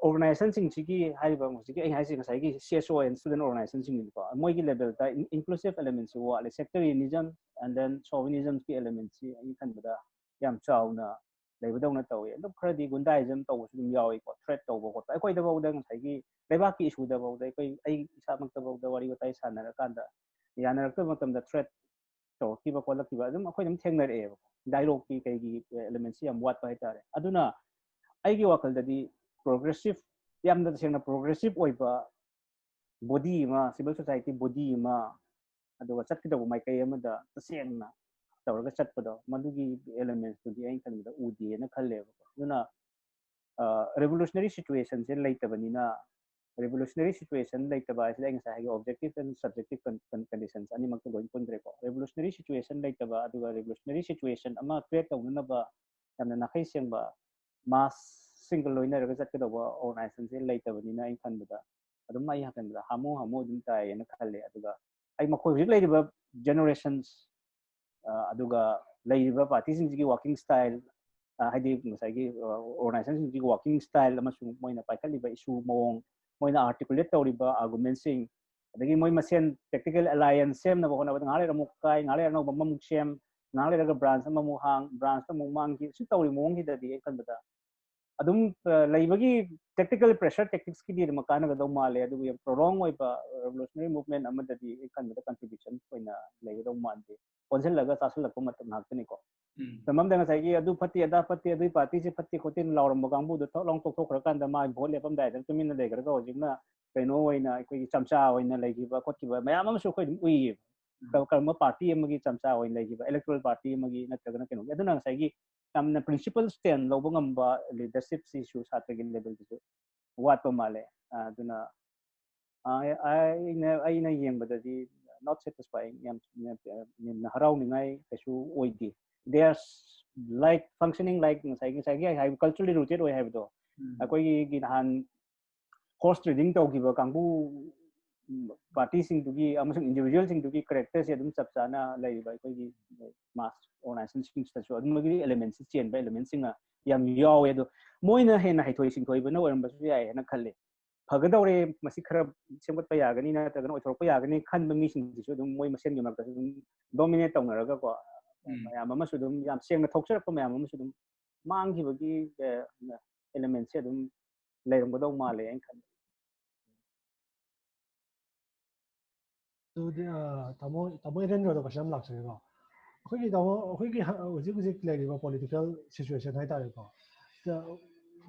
organization sing chiki hai ba musiki ai hai sing sai gi CSO and student organization sing ko moi gi level ta inclusive elements wa le sectarianism and then chauvinism ki elements ai kan bada yam chauna leibadong na tawi ando khadi gundaiism taw su dum yawi ko threat taw ko ai koi da ba da sai gi leba ki issue da ba da koi ai isa mak ta ba da wari ko tai sanara kan da yana rakta matam da threat taw ki ba ko la ki ba dum koi dum thengna re dialogue ki kai gi elements yam wat ba tare aduna ꯑꯩꯒꯤ ꯋꯥꯈꯜꯗꯗꯤ progressive ꯌꯥꯝꯅ ꯇꯁꯦꯡꯅ progressive ꯑꯣꯏꯕ body ꯑꯃ civil society body ꯑꯃ ꯑꯗꯨꯒ ꯆꯠꯀꯗꯧꯕ ꯃꯥꯏꯀꯩ ꯑꯃꯗ ꯇꯁꯦꯡꯅ ꯇꯧꯔꯒ ꯆꯠꯄꯗꯣ ꯃꯗꯨꯒꯤ ꯑꯦꯂꯤꯃꯦꯟꯠꯁꯇꯨꯗꯤ ꯑꯩꯅ ꯈꯟꯕꯗ ꯎꯗꯦꯅ ꯈꯜꯂꯦꯕ ꯑꯗꯨꯅ revolutionary situation se leitabanina revolutionary situation leitaba ase ai ngasa hagi objective and subjective conditions ani mak loin pundre ko revolutionary situation leitaba aduga revolutionary situation ama create tawna ba yamna nakhai sengba mass single loiner ga jat ka ba organization se leitabanina ai khanbada adum ai hakanda hamu dum tai ena khalle aduga ai makhoi hujik leiriba generations aduga leiriba parties gi working style हाइदि मसाइगी organisation की working style अमसुंग मोइना पाइखलिबा issue मोंग मोइना articulate तौरिबा आर्गुमेंटसिंग अदगी मोइ मसेन टेक्निकल अलायंस सेम न बखना ngaले रमु काय ngaले रनो बममुक सेम ngaले रगा ब्रांच अममु हांग ब्रांच अमु मांगी सु तौरि मोंग हिददि खनबदा अदुम लेबगी टेक्निकल प्रेशर टेक्टिक्स की दि मकान गदौ माले अदु यम प्रोलोंग ओइबा रेवोल्यूशनरी मूवमेंट अमददि खनबदा कंट्रीब्यूशन ओइना लेगदौ मानदे पॉजिशन लगा सासु लको मतम नाक्तनी को तमाम दंग साइगी अदु फति अदा फति अदु पार्टी से फति खोतिन लावरम बगांबु दो थोक लोंग तोक थोक रकान द मा भोट लेपम दाय तुमिन लेगरगा होजिना कइनो ओइना कोइ चमचा ओइना लेगिबा खोतिबा मयाम अमसु खोइ उइ कर्म पार्टी अमगी चमचा ओइना लेगिबा इलेक्टोरल पार्टी अमगी नत्रगना कइनो अदु नंग साइगी तमना प्रिंसिपल स्टैंड लोब ngamba leadership issue सातगिन लेवल दु वाटो माले अदुना आइना येंबददि not satisfying yam harau ningai kesu oidi they are like functioning like I culturally rooted we have do akoi gi han horse trading to gi ba kangbu party sing dugi amasung individual sing dugi characters adum chapchana lai ba akoi gi mass organization sing sta so adum gi elements chen ba elements sing yam yaw edo moina hena haithoi sing thoi ba na oram ba su yai na khalle फगदौरे मसी खर सेमगत यागनी ना तगन ओथरप यागनी खन मी सिंग दिसु दुम मोय मसेन गिमक दुम dominate तौनरगा को मयाम अमसु दुम याम सेंग थोक्सरप मयाम अमसु दुम मांगी बगी एलिमेंट से दुम लेरंगदौ माले एन खन तो तमो इरेंद्रो द क्वेश्चन लाक्सरे को अखोगी तमो अखोगी हुजिक लेरिबा पॉलिटिकल सिचुएशन हाइ तारे को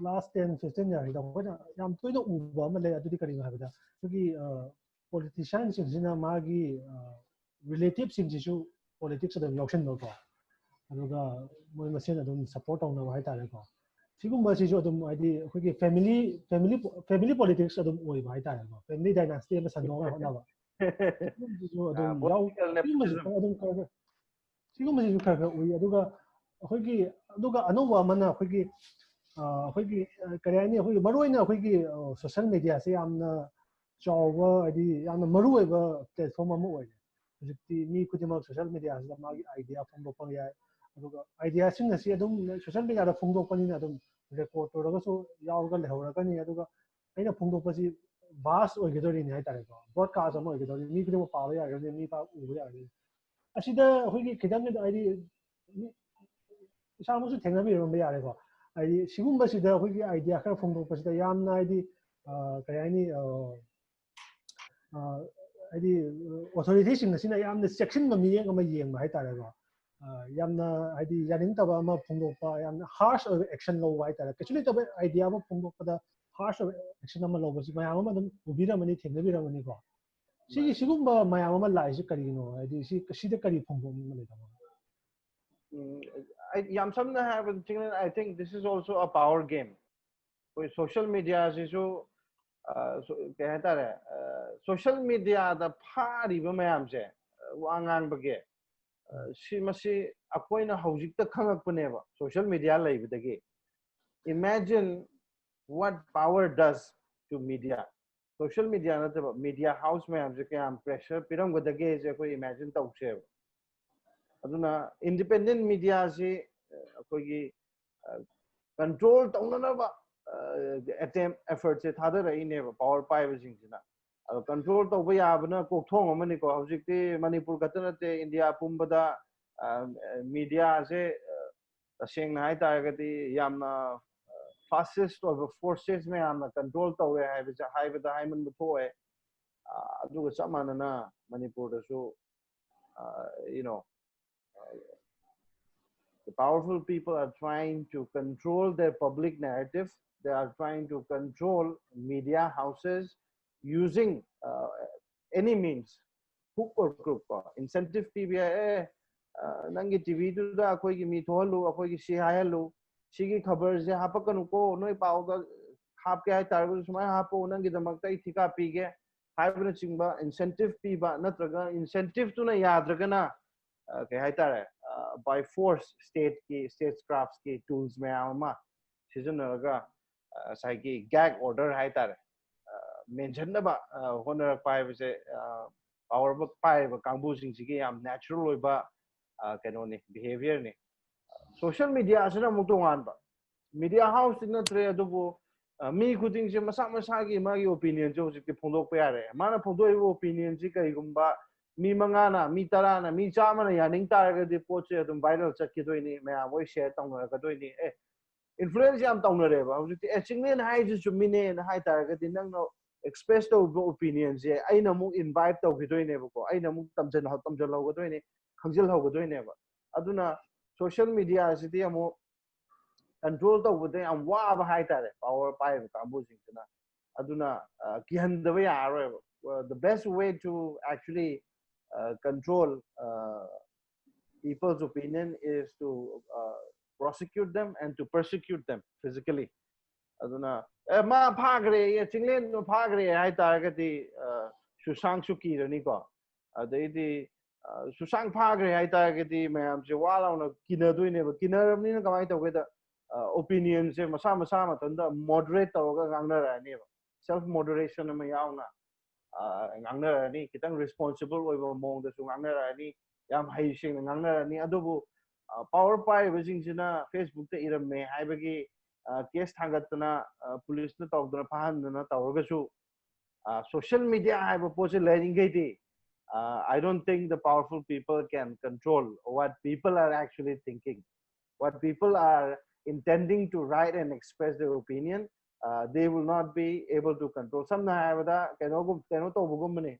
last 10-15 years da ko yam toino uba ma le adu di kari ha da ki politicians sina magi relatives sing jisu politics da election no ko aduga moi masen adum support on na hai tare ko sigum ba jisu adum adi ko ki family politics adum oi hai tare ko family dynasty ma san no na ba jisu adum yaw sigum jisu ka oi aduga aduga anova mana ko ki ꯑꯩꯈꯣꯏꯒꯤ ꯀꯔꯤ ꯍꯥꯏꯅꯤ ꯑꯩꯈꯣꯏꯒꯤ ꯃꯔꯨꯑꯣꯏꯅ ꯑꯩꯈꯣꯏꯒꯤ social ꯃꯦꯗꯤꯌꯥꯁꯦ ꯌꯥꯝꯅ ꯆꯥꯎꯕ ꯍꯥꯏꯗꯤ ꯌꯥꯝꯅ ꯃꯔꯨꯑꯣꯏꯕ ꯄ꯭ꯂꯦꯠꯐꯣꯝ ꯑꯃ ꯑꯣꯏꯔꯦ ꯍꯧꯖꯤꯛꯇꯤ ꯃꯤ ꯈꯨꯗꯤꯡꯃꯛ ꯁꯣꯁꯤꯌꯦꯜ ꯃꯦꯗꯤꯌꯥꯁꯤꯗ ꯃꯥꯒꯤ ꯑꯥꯏꯗꯤꯌꯥ ꯐꯣꯡꯗꯣꯛꯄ ꯌꯥꯏ ꯑꯗꯨꯒ ꯑꯥꯏꯗꯤꯌꯥꯁꯤꯡ ꯑꯁꯤ ꯑꯗꯨꯝ ꯁꯣꯁꯤꯌꯦꯜ ꯃꯦꯗꯤꯌꯥꯗ ꯐꯣꯡꯗꯣꯛꯄꯅꯤꯅ ꯑꯗꯨꯝ ꯔꯦꯀꯣꯔꯗ ꯇꯧꯔꯒꯁꯨ ꯌꯥꯎꯔꯒ ꯂꯩꯍꯧꯔꯒꯅꯤ ꯑꯗꯨꯒ ꯑꯩꯅ ꯐꯣꯡꯗꯣꯛꯄꯁꯤ ꯚꯥꯁ ꯑꯣꯏꯒꯗꯧꯔꯤꯅꯤ ꯍꯥꯏꯇꯥꯔꯦꯀꯣ ꯕ꯭ꯔꯣꯗꯀꯥꯁ ꯑꯃ ꯑꯣꯏꯒꯗꯧꯔꯤꯅꯤ ꯃꯤ ꯈꯨꯗꯤꯡꯃꯛ ꯄꯥꯕ ꯌꯥꯒꯅꯤ ꯃꯤ ꯎꯕ ꯌꯥꯒꯅꯤ ꯑꯁꯤꯗ ꯑꯩꯈꯣꯏꯒꯤ ꯈꯤꯇꯪ ꯍꯥꯏꯗꯤ ꯏꯁꯥꯃꯛꯁꯨ ꯊꯦꯡꯅꯕꯤꯔꯝꯕ ꯌꯥꯔꯦꯀꯣ ꯍꯥꯏꯗꯤ ꯁꯤꯒꯨꯝꯕꯁꯤꯗ ꯑꯩꯈꯣꯏꯒꯤ ꯑꯥꯏꯗꯤꯌꯥ ꯈꯔ ꯐꯣꯡꯗꯣꯛꯄꯁꯤꯗ ꯌꯥꯝꯅ ꯍꯥꯏꯗꯤ ꯀꯔꯤ ꯍꯥꯏꯅꯤ ꯍꯥꯏꯗꯤ ꯑꯣꯊꯣꯔꯤꯇꯤꯁꯤꯡ ꯑꯁꯤꯅ ꯌꯥꯝꯅ ꯆꯦꯛꯁꯤꯟꯕ ꯃꯤꯠꯌꯦꯡ ꯑꯃ ꯌꯦꯡꯕ ꯍꯥꯏꯇꯥꯔꯦꯀꯣ ꯌꯥꯝꯅ ꯍꯥꯏꯗꯤ ꯌꯥꯅꯤꯡꯗꯕ ꯑꯃ ꯐꯣꯡꯗꯣꯛꯄ ꯌꯥꯝꯅ ꯍꯥꯔꯁ ꯑꯣꯏꯕ ꯑꯦꯛꯁꯟ ꯂꯧꯕ ꯍꯥꯏꯇꯥꯔꯦ ꯀꯩꯁꯨ ꯂꯩꯇꯕ ꯑꯥꯏꯗꯤꯌꯥ ꯑꯃ ꯐꯣꯡꯗꯣꯛꯄꯗ ꯍꯥꯔꯁ ꯑꯣꯏꯕ ꯑꯦꯛꯁꯟ ꯑꯃ ꯂꯧꯕꯁꯤ ꯃꯌꯥꯝ ꯑꯃ ꯑꯗꯨꯝ ꯎꯕꯤꯔꯝꯃꯅꯤ ꯊꯦꯡꯅꯕꯤꯔꯝꯃꯅꯤꯀꯣ ꯁꯤꯒꯨꯝꯕ ꯃꯌꯥꯝ ꯑꯃ ꯂꯥꯛꯏꯁꯤ ꯀꯔꯤꯒꯤꯅꯣ ꯍꯥꯏꯗꯤ ꯁꯤꯗ ꯀꯔꯤ ꯐꯣꯡꯗꯣꯛꯅꯤꯡꯕ ꯂꯩꯇꯕ I think this is also a power game. Social media is social media the party mayamse wangang bage si masi akoina hojikta khangakpaneba social media laibadagi imagine what power does to media social media nataba media house mayamse kayam pressure piram gadage je koi imagine tawse aduna independent media si koi control taunanaba attempt effort se thada rai ne power pai jing sina control to ba yabna ko thong amani ko hojikti manipur gatana te india pumbada media se taseng na hai targati yamna fastest of forces me yamna control to we hai ba da hai man bu thoe adu ga samana na manipur da su you know The powerful people are trying to control their public narrative. They are trying to control media houses using any means, hook or crook. Incentive PBI, nangi TV to the Akoigi Mitholu, Akoigi Shihalu, Shigi Kabers, Hapakanuko, no powder, Hapka Targus, my Hapo, Nangi the Makta Tika Pige, Hybrid Chimba, incentive Piba, Natraga, incentive to Yadragana. Okay, by force statecrafts ki tools में आमा season लगा psyche gag order mention ना बा honour पाए बसे power बक पाए बक कांबू Singh am natural लोई बा कैनोनी behavior ने social media असना मुक्तो वान बा media house इतना त्रे अदुबो मी खुदिंग से मसा की मागी opinion जो जिसके फोंदोक पे आ रहे माना फोंदो ये opinion जी कहीं गुम्बा मी मंगाना मी तराना मी चामना या निंग तारगदी पोचे तुम viral चक्की मैं आवो share ताऊँ influence याम ताऊँ रेबा उसे चिंगलेन हाई जो चुम्मीने न हाई तारगदी नंग express तो opinion से आई नमु invite तो बको आई नमु तमजन हो खंजल हो अदुना social media ऐसी हमो control to would am wa high tare power by Kambuzinga. Aduna Kihan the way are the best way to actually control people's opinion is to prosecute them and to persecute them physically. Aduna ma pagre Chinglen no pagre high targeti Sushanka Raniko. The Sushanka pagre high targeti ma'am Jawala on a kina doing a kina with opinions se masa matanda moderate tawga ngangna rani self moderation ma yauna ngangna rani kitang responsible oiba mong da su ngangna rani yam haising ngangna rani adubu power pai wajing sina Facebook te iramme haibagi case thangatna police na tawdna pahandna tawga su social media haiba pose learning gate I don't think the powerful people can control what people are actually thinking, what people are intending to write and express their opinion. They will not be able to control. Some na kano to bugumne.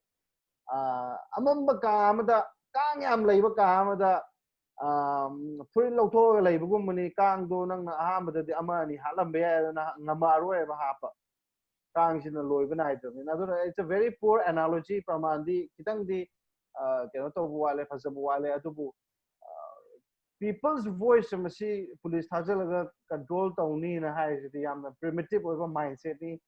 Amamba kamada kang am labor kamada put loto labugumani kang do nang ahamada the amani halambe namaru ever hapa. Kangs in the loibanite. It's a very poor analogy from Andi Kitang di kano to buale fasabuale atubu. People's voice masi police thajalaga control tauni na hai primitive over mindset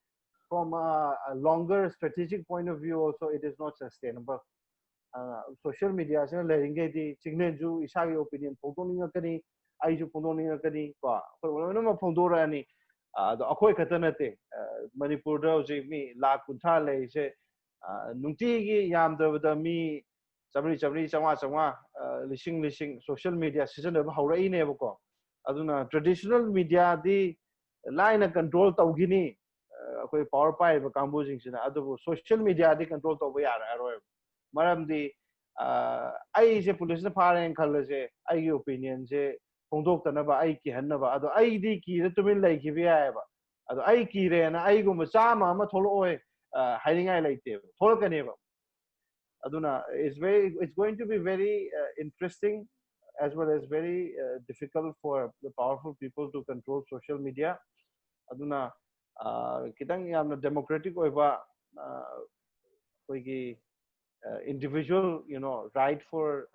from a longer strategic point of view also it is not sustainable. Social media is learning di Chinglen ju isagi opinion photoning kani ai ju photoning kani ko no ma phondora ni the akoi khatanate Manipur da mi la kuntha le se nungti gi yam da mi Sabri Chama Lishing social media season of Hawaii Nebuko. Aduna traditional media the line of control Taugini power pie Kambuzing Adu social media the control of we are Maram the I say police party and colors I opinions Pondok Tanaba Aiki Hanaba Ado I di key to me like Hiviava Ado Aiki and I go Masama Matolo hiding I like them Tolkaneva. Aduna it's going to be very interesting as well as very difficult for the powerful people to control social media. Aduna kitang yamna democratic oiba individual right for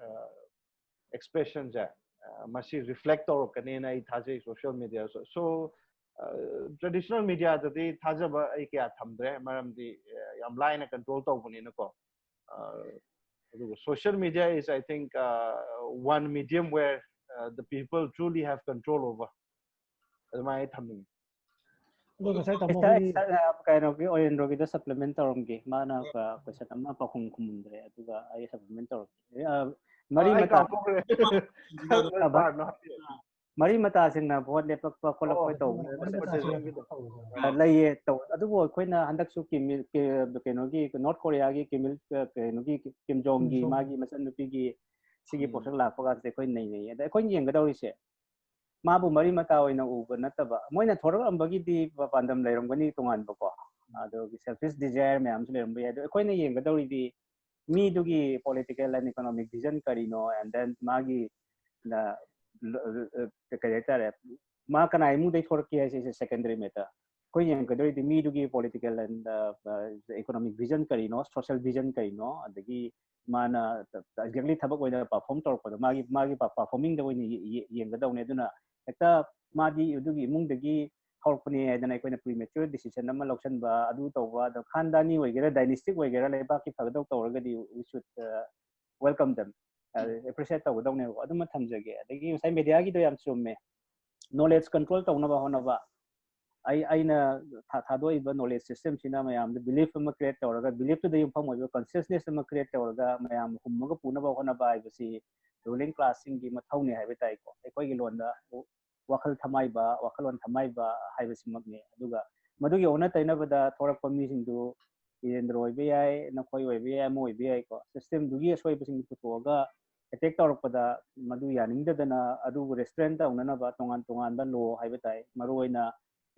expressions must reflect or kanena ithaje social media so traditional media that the thajaba ai kya thamdre maram di yam line control tawbuni nako. Social media is, I think, one medium where the people truly have control over. My thumbing. Kind of Erendro kita supplementar omgi mana question amma pa kung kumundre atuga ay supplementar mari mata sing na bot lepak pa kolak pa to laye to adugo koina handak su kimil kenogi North Korea gi kimil kenogi Kim Jong gi magi masan nupi gi sigi posak la pa se koi nei ada koi yeng ga dawri se mabu mari mata oina uba nataba moina thorak ambagi di pandam leirom gani tongan ba ko ado gi selfish desire me am leirom ba ado koi nei yeng ga dawri di mi dugi political and economic vision karino and then magi the kaya tare ma kana imu dei for kia is secondary matter ko yang kadoi di mi dugi political and economic vision kari no social vision kari no adagi mana exactly thabak oida perform tor ko magi performing da woni yang da ne duna ekta madi dugi imung dagi hawpani adana ko na premature decision ama loction ba adu tawba da khandani oigera dynastic oigera leba ki phagdo tawragadi we should welcome them appreciate tawda ne aduma thamjage adagi sai media gi do yam chumme knowledge control tawna ba hona ba aina thado iba knowledge system sina mayam the belief ma create tawraga belief to the inform oiba consciousness ma create tawraga mayam hummaga puna ba hona ba ibasi ruling class singi mathau ne haiba tai ko ekoi gi londa wakal thamai ba wakalon thamai ba haibasi makne aduga madugi ona taina bada thorak pami singdu Erendro oibe yai nakoi oibe yai mo oibe yai ko system dugi asoi basing putoga attack tawrak pada madu yaning dana adu restaurant ta unana ba tongan tongan ba lo haiba tai maroina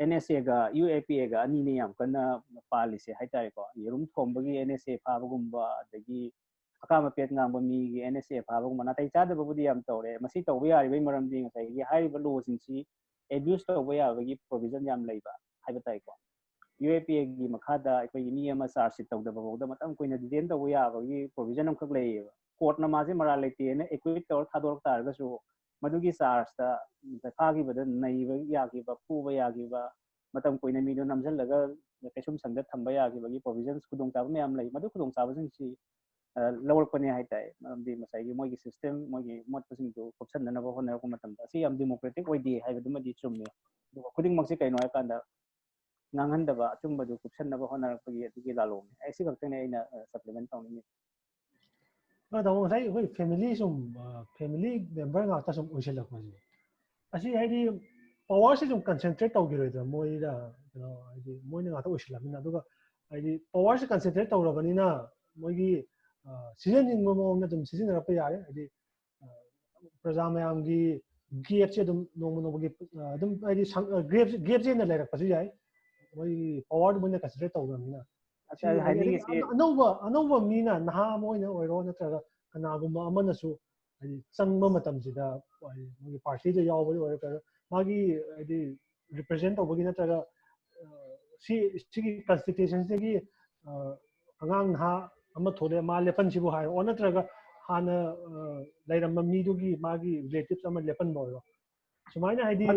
NSA ga UAPA ga ani ne yam kana policy haitai ko yerum thombagi NSA phabagumba adagi akama pet ngamba mi gi NSA phabagumba na tai chada babudi yam tawre masi tawba yari bai maram ding sai gi hai ba lo singsi abuse tawba ya bagi provision yam leiba haiba tai ko UAPA gi makhada akoi ni ama charge tawda babawda matam koina detain tawba ya bagi provision am khak lei court na maje mara leite ne equip tawr thador tar ga su madugi charge ta khagi bada nei ba ya gi ba pu ba ya gi ba matam koina mi do namjal laga kesum sangda thamba ya gi bagi provisions khudong ta me am lei madu khudong ta ba sing si lower pani hai tai di masai gi moi gi system moi gi mot pasing do option na ba hona ko matam ta si am democratic oi di hai badu ma di chumne do khuding mak si kai no ai kan da ngangan da ba chum badu option na ba hona ko gi di lalong ai si khak ne ina supplement tawni दा वो सही कोई family सुम family member ngakta sum oiselak ma ji asi haidi power se sum concentrate tawgiro da moida haidi moina ngata oiselak na duga haidi power se concentrate tawrabani na moigi season in mo na dum season ra pa yare haidi praja mayam gi gap se dum no no gi dum haidi gap se na lerak pa ji yai moi power moina concentrate tawrabani na anova mina naha moina oiro natraga kanagumba amanasu hadi changba matamsida magi party da yawbali oiro magi hadi represent tawbagi natraga si constitution segi angang naha ama thode ma lepan sibu hai o natraga hana lairam midugi magi relatives ama lepan boyo sumaina hadi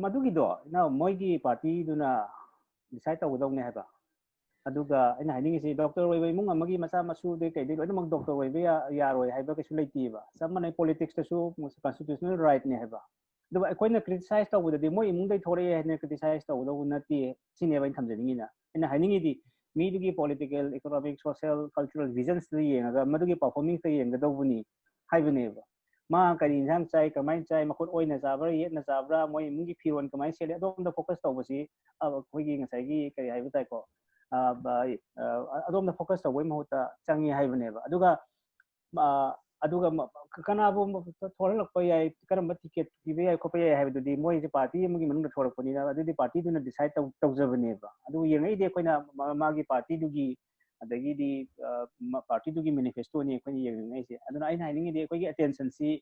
madugi do na moigi party duna decide tawdong ne haba aduga ina haningi si doctor oibai mung amagi masa masu de kai de loimak doctor oibai yaroi haiba kesu leitiba samana politics ta su constitutional right ne haiba duba akoina criticize tawuda de moi imung dai thore ne criticize tawuda unati sine bai thamjani na ina haningi di mi dugi political economic social cultural visions de yenga madugi performing te yenga dawuni haibane ba ma kari injang chai kamai chai makot oina sabra yet na sabra moi imungi firon kamai sele adom da focus tawbasi khoigi ngasai gi kari haiba tai ko adom na focus tawai mahuta changi haibane ba aduga kanabu thorak pa yai karam ticket gibe yai ko pa yai haibu di moi je party amgi manung thorak pani na adu di party duna decide tawjabane ba adu yengai de koina magi party dugi adagi di party dugi manifesto ni koini yengai se aduna ai haingi de koigi attention si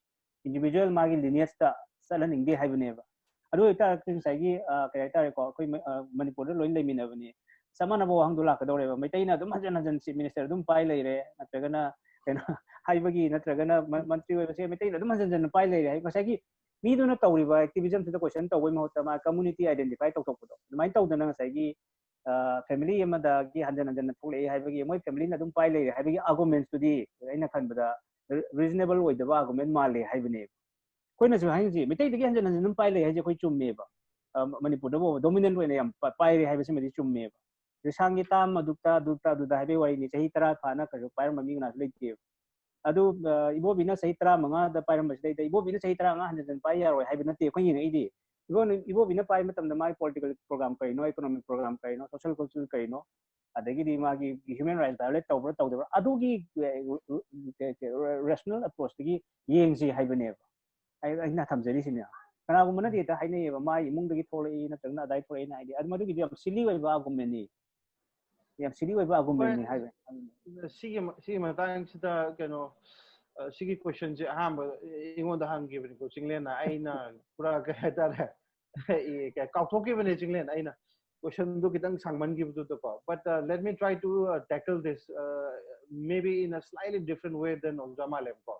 individual magi lineage ta salaning de haibane ba adu ita king sai gi character ko koi manipur lo in lemin abani samana bo hangdula ka dore ba maitai na dum hajan chief minister dum pai leire natragana kena haibagi natragana mantri we se maitai na dum hajan pai leire hai masagi mi duna tawriba activism se question tawai mahota ma community identify tawtokdo mai tawdana ngasai family amada gi hajan thule haibagi moi family na dum pai leire haibagi arguments to di aina khanbada reasonable oidaba argument male haibane koina su hainji maitai digi hajan dum pai leire haije koi chumme ba manipur da bo dominant oina yam pai re haibase medi chumme ba risangi tam adukta duda haibe wari ni sahi tara phana ka pair mami na leite adu ibo bina sahi tara manga da pair mas dai ibo bina sahi tara nga hanjan pai ya roi haibe na te khoi ngai di ibo bina pai matam da mai political program kai no economic program kai no social cultural kai no adagi di magi human rights violate tawbra adu gi rational approach gi yengsi haibe ne ai na thamjari sinya kana gumna di ta haine ba mai imung dagi tholei na tangna dai tholei na ai adu madu gi am silly wai ba gumne ni yam siri wai ba argument ni hai sigi matang sida kano sigi question je ham ingon da hang given ko Chinglen na aina pura ka heta e ka ka thoki bane Chinglen aina question do kitang sangman give to ko but let me try to tackle this maybe in a slightly different way than Malem ko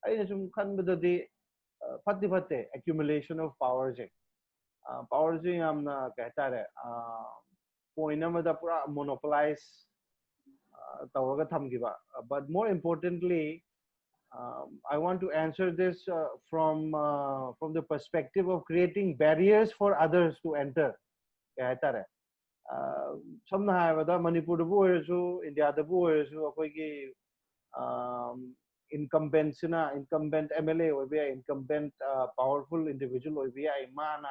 aina sum khan bada de phatti phatte accumulation of power je power je amna kahta re point amada pura monopolize tawaga thamgiba but more importantly I want to answer this from the perspective of creating barriers for others to enter. Samna haibada Manipur bu oisu, India bu oisu, akoigi incumbent MLA oibiya, incumbent powerful individual oibiya, imana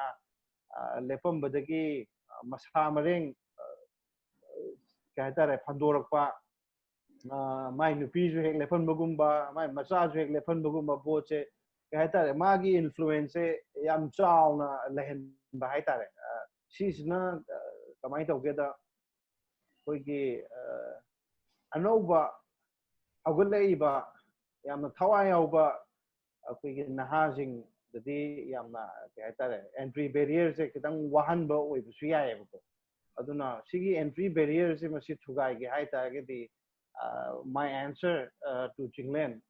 lepam badagi masamareng kahta re phandorakpa mai nupi ju hek lephan bagumba mai macha ju hek lephan bagumba boche kahta re magi influence yam chauna lehen ba haita re sisna kamai tawgeda koigi anova agulaiba yamna thawai auba koigi nahajing dadi yamna kahta re entry barriers e kitang wahan ba oi bu yai ba aduna sigi entry barriers e masi thugai ge haita ge di my answer to Chinglen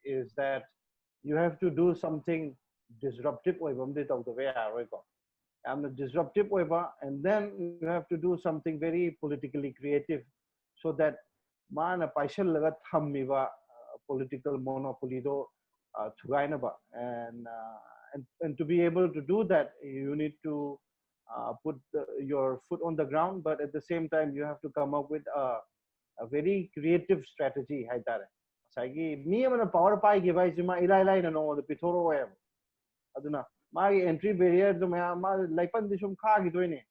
is that you have to do something disruptive disruptive and then you have to do something very politically creative so that mana paishal laga thammiba political monopoly do and to be able to do that you need to put your foot on the ground but at the same time you have to come up with a very creative strategy haitare sagi mi amana power pai ge bai jima ilai na no the pitoro way aduna my entry barrier to ma laipan disum kha gi doine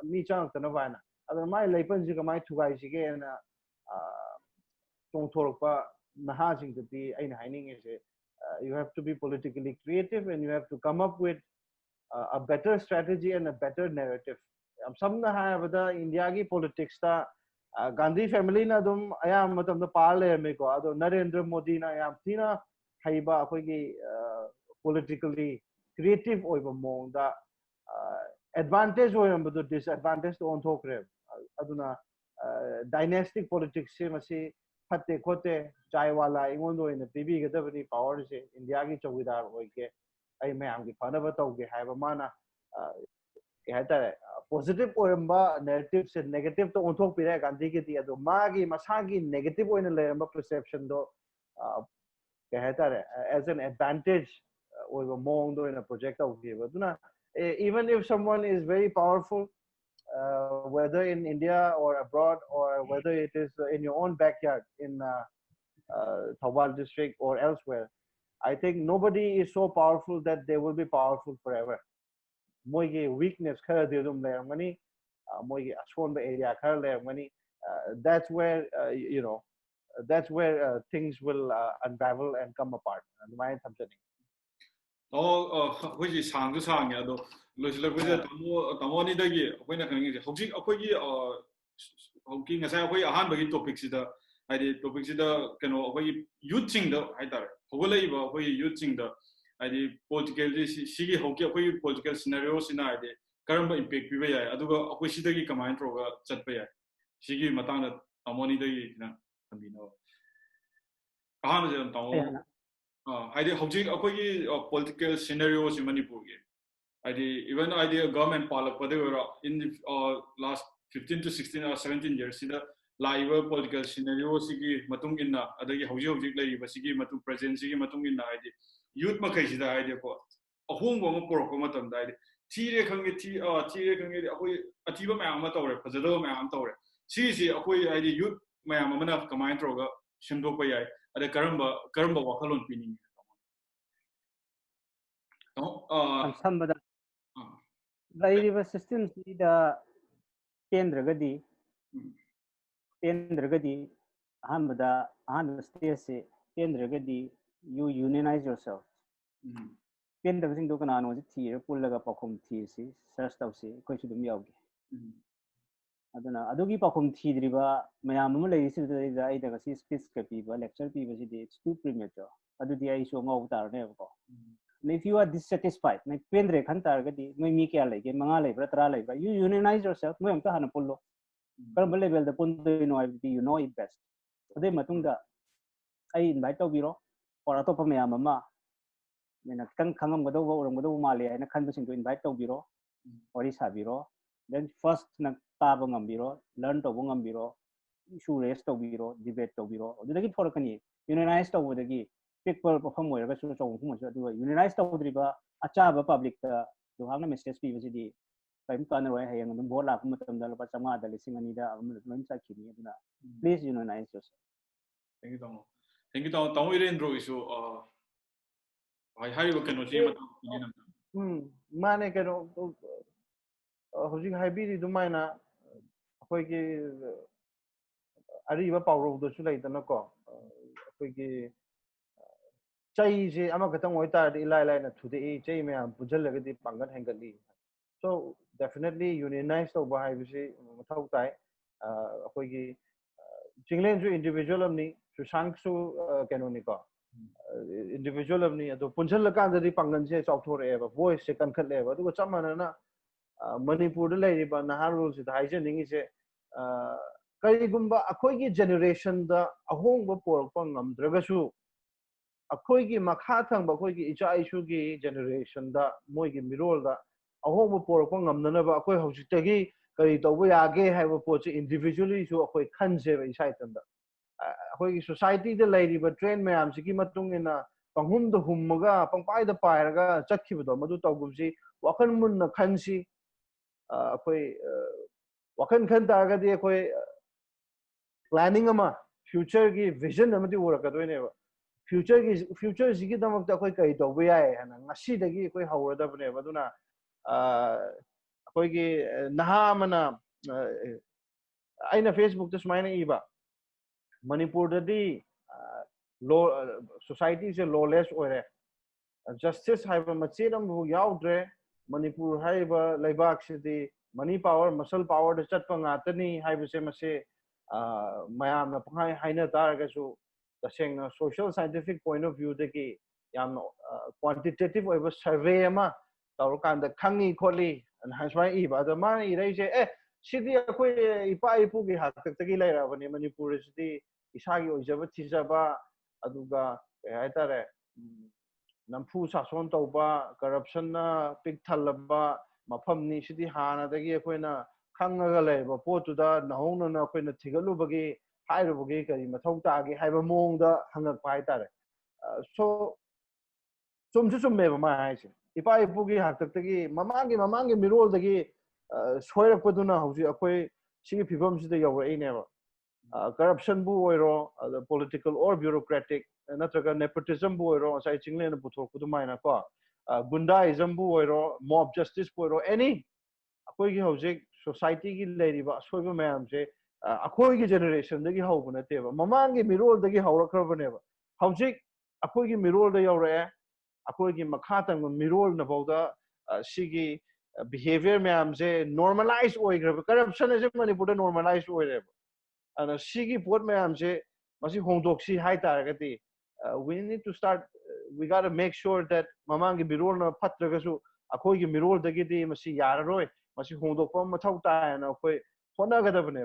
mi chang ta na bana aduna my laipan ji ga mai thugai ji ge na tong thorpa naha jing ti aina haining is you have to be politically creative and you have to come up with a better strategy and a better narrative samna ha bada India gi politics ta Gandhi family na dum ayam matam da parle me ko ado Erendro Modi na ayam tina haiba akoigi politically creative oiba mong da advantage oyam do disadvantage to on thokre aduna dynastic politics se masi phatte khote chai wala ingondo in tv ga dabani power se India gi chowidar oike ai me am gi phana ba tawge haiba mana positive oiramba narrative se negative to onthok pire Gandhi ke ti ado magi masagi negative oina leramba perception do as an advantage oiba mong do in a project of give aduna even if someone is very powerful whether in India or abroad or whether it is in your own backyard in Thawal district or elsewhere I think nobody is so powerful that they will be powerful forever moige weakness khara de dum le mani moige ashon ba area khara le mani that's where you know that's where things will unravel and come apart and my thamchani which is sang to sang ya do loisla ko je tamo ni dagi akoina kan ngi hojik akogi hoki ngasai akoi ahan bagi topic sida haide topic sida kano akoi youth ching da haidar hogolai ba akoi youth ching da haide political sigi hoki akoi political scenario sina haide karamba impact piba ya aduga akoi sidagi kamai troga chatpa ya sigi matang da tamo ni dagi na ambino ahan je tamo haide hojik akoi political scenario si Manipur ge haide even idea government palak padera in the last 15 to 16 or 17 years sida live political scenario sigi matung inna adagi hojik lai ba sigi matung present sigi matung inna haide youth makai sida haide ko ahong bo mo porok matam da haide thire khange thire khange akoi atiba mayam ma tawre phajado mayam tawre si akoi haide youth mayam amana kamai troga shimdo pa yai ada karamba wakhalon pining sambada lairiba system sida pendragadi ahanbada ahanba stage se pendragadi you unionize yourself pendragsing do kana no thira pullaga pakhum thi si search taw si koi su dum yawge aduna adugi pakhum thidriba mayam ama leisida ai daga si speech ka piba lecture piba si it's too premature adudi ai so ngau tar ne ko if you are dissatisfied na pendre khan tar gadi noi mi kya lege manga lebra tra lebra you unionize yourself noi amta hana pullo karam level da pun no you know it best ade matungda ai invite tawbiro or atopa mayam ama mena tang khangam gado uram gado male ai na khan basing to invite tawbiro ori sabiro then first na taba ngambiro learn to ngambiro issue raise tawbiro debate tawbiro adudagi thorakani unionize tawbodagi people perform oiraga su so hum so adu unionize tawdriba achaba public ta do hangna message pi basidi time kan roi hayang dum bola kum matam da pa chama da lising ani da amam sa khini aduna please unionize yourself. Thank you tamo. Thank you tamo Erendro isu hai kano si mane kano hojik haibiri dumaina akoi ki ariba pawro do su laitana ko akoi ki chai je ama katang oi tar ilai lai na thude e chai me am pujal lagadi pangat hengali so definitely unionize to ba hai bisi mathau tai akoi ki Chinglen ju individual amni Sushanka su kano ni ko individual amni ado punchal kan da pangan se chauthore eba voice se kan khat leba du chamana na Manipur da lai ba nahar rules da haije ningi se kai gumba akoi gi generation da ahong ba por pa ngam draga su akoi gi makha thang ba akoi gi icha isu gi generation da moi gi mirol da ahong ba por pa ngam na ba akoi hausi ta gi kai to ba ya ge hai ba po chi individually su akoi khan se ba isai tan da akoi gi society da lai ba train me am si gi matung ina panghum da hummaga pangpai da pairaga chakhi ba madu tawgum si wakan mun na khan si akoi wakan khan ta ga de akoi planning ama future gi vision amadi urakadoi ne ba future sigi damak ta akoi kai tawba yai hana ngasi dagi akoi hawrada bane ba duna akoi gi naha mana aina Facebook ta sumaina iba Manipur da di law society se lawless ore justice haiba machiram bu yaudre Manipur haiba laibak se di money power muscle power da chatpa ngatani haiba se mase mayam na pangai haina taraga su taseng social scientific point of view de ki yam quantitative oiba survey ama tawr kan da khangi kholi and haswai iba da ma i rei se sidi akoi ipa ipu gi hak tak gi lai ra bani Manipur sidi isagi oijaba thijaba aduga haitare nampu sason tawba corruption na pik thalaba mafam ni sidi hana dagi akoina khangaga laiba potu da nahongna na akoina thigalu bagi hairu bagi kari mathau ta gi haiba mong da hangak pai tare so chumchu chumme ba ma haise ipa ipu gi hak tak gi mamangi mirol dagi soirak paduna hauji akoi sigi phibam sida yawa ei ne ba corruption bu oiro political or bureaucratic natraga nepotism bu oiro sai Chinglen puthok pudu maina ko gundaism bu oiro mob justice bu oiro any akoi gi hojik society gi leiriba soiba mayam se akoi gi generation dagi hauba na teba mamangi mirol dagi haurakhraba ne ba hojik akoi gi mirol da yaura akoi gi makhatang mirol na bauda sigi behavior mayam se normalize oigraba corruption is Manipur da normalize oireba ana sigi pot mayam se masi hongdoksi hai taragati we need to start we got to make sure that mamangi mirol na phatraga su akoi gi mirol dagi di masi yararoi masi hongdokpa mathau ta na akoi hona gadabne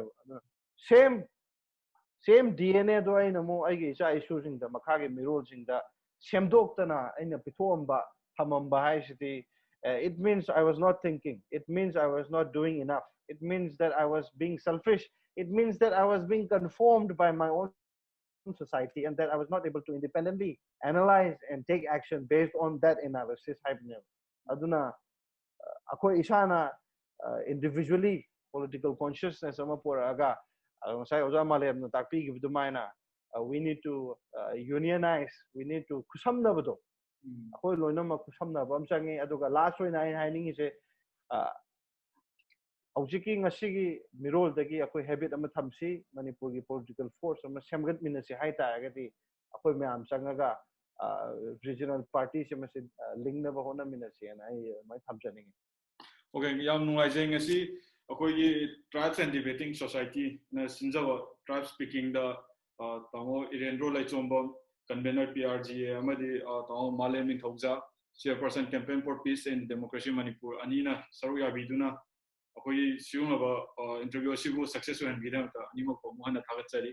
same DNA do ai namo ai gi cha issue sing da makha gi mirol sing da semdok tana aina pithomba thamamba hai siti it means I was not thinking it means I was not doing enough it means that I was being selfish it means that I was being conformed by my own society and that I was not able to independently analyze and take action based on that analysis aduna akoi isana individually political consciousness ama poraga sai oja malem na takpi gi dumaina we need to unionize we need to kusamna bado akoi loina ma kusamna bam changi aduga last oina ai haining ise hojiki ngasigi mirol dagi akoi habit ama thamsi Manipur gi political force ama semgat minasi hai taragati akoi myam changaga regional parties ama se link na bahona minasi and ai mai thamjani okay yam nungai jeng asi ꯑꯩꯈꯣꯏꯒꯤ Tribes and Debating Society ꯅ ꯁꯤꯟꯖꯕ Tribe Speaking ꯗ ꯇꯥꯃꯣ Erendro Leichombam Convenor-PRJA ꯑꯃꯗꯤ ꯇꯥꯃꯣ Malem Ningthouja Chairperson Campaign for Peace and Democracy Manipur ꯑꯅꯤꯅ ꯁꯔꯨꯛ ꯌꯥꯕꯤꯗꯨꯅ ꯑꯩꯈꯣꯏꯒꯤ ꯁꯤꯒꯨꯝꯂꯕ interview ꯑꯁꯤꯕꯨ success ꯑꯣꯏꯍꯟꯕꯤꯗꯃꯛꯇ ꯑꯅꯤꯃꯛꯄꯨ ꯑꯃꯨꯛ ꯍꯟꯅ ꯊꯥꯒꯠꯆꯔꯤ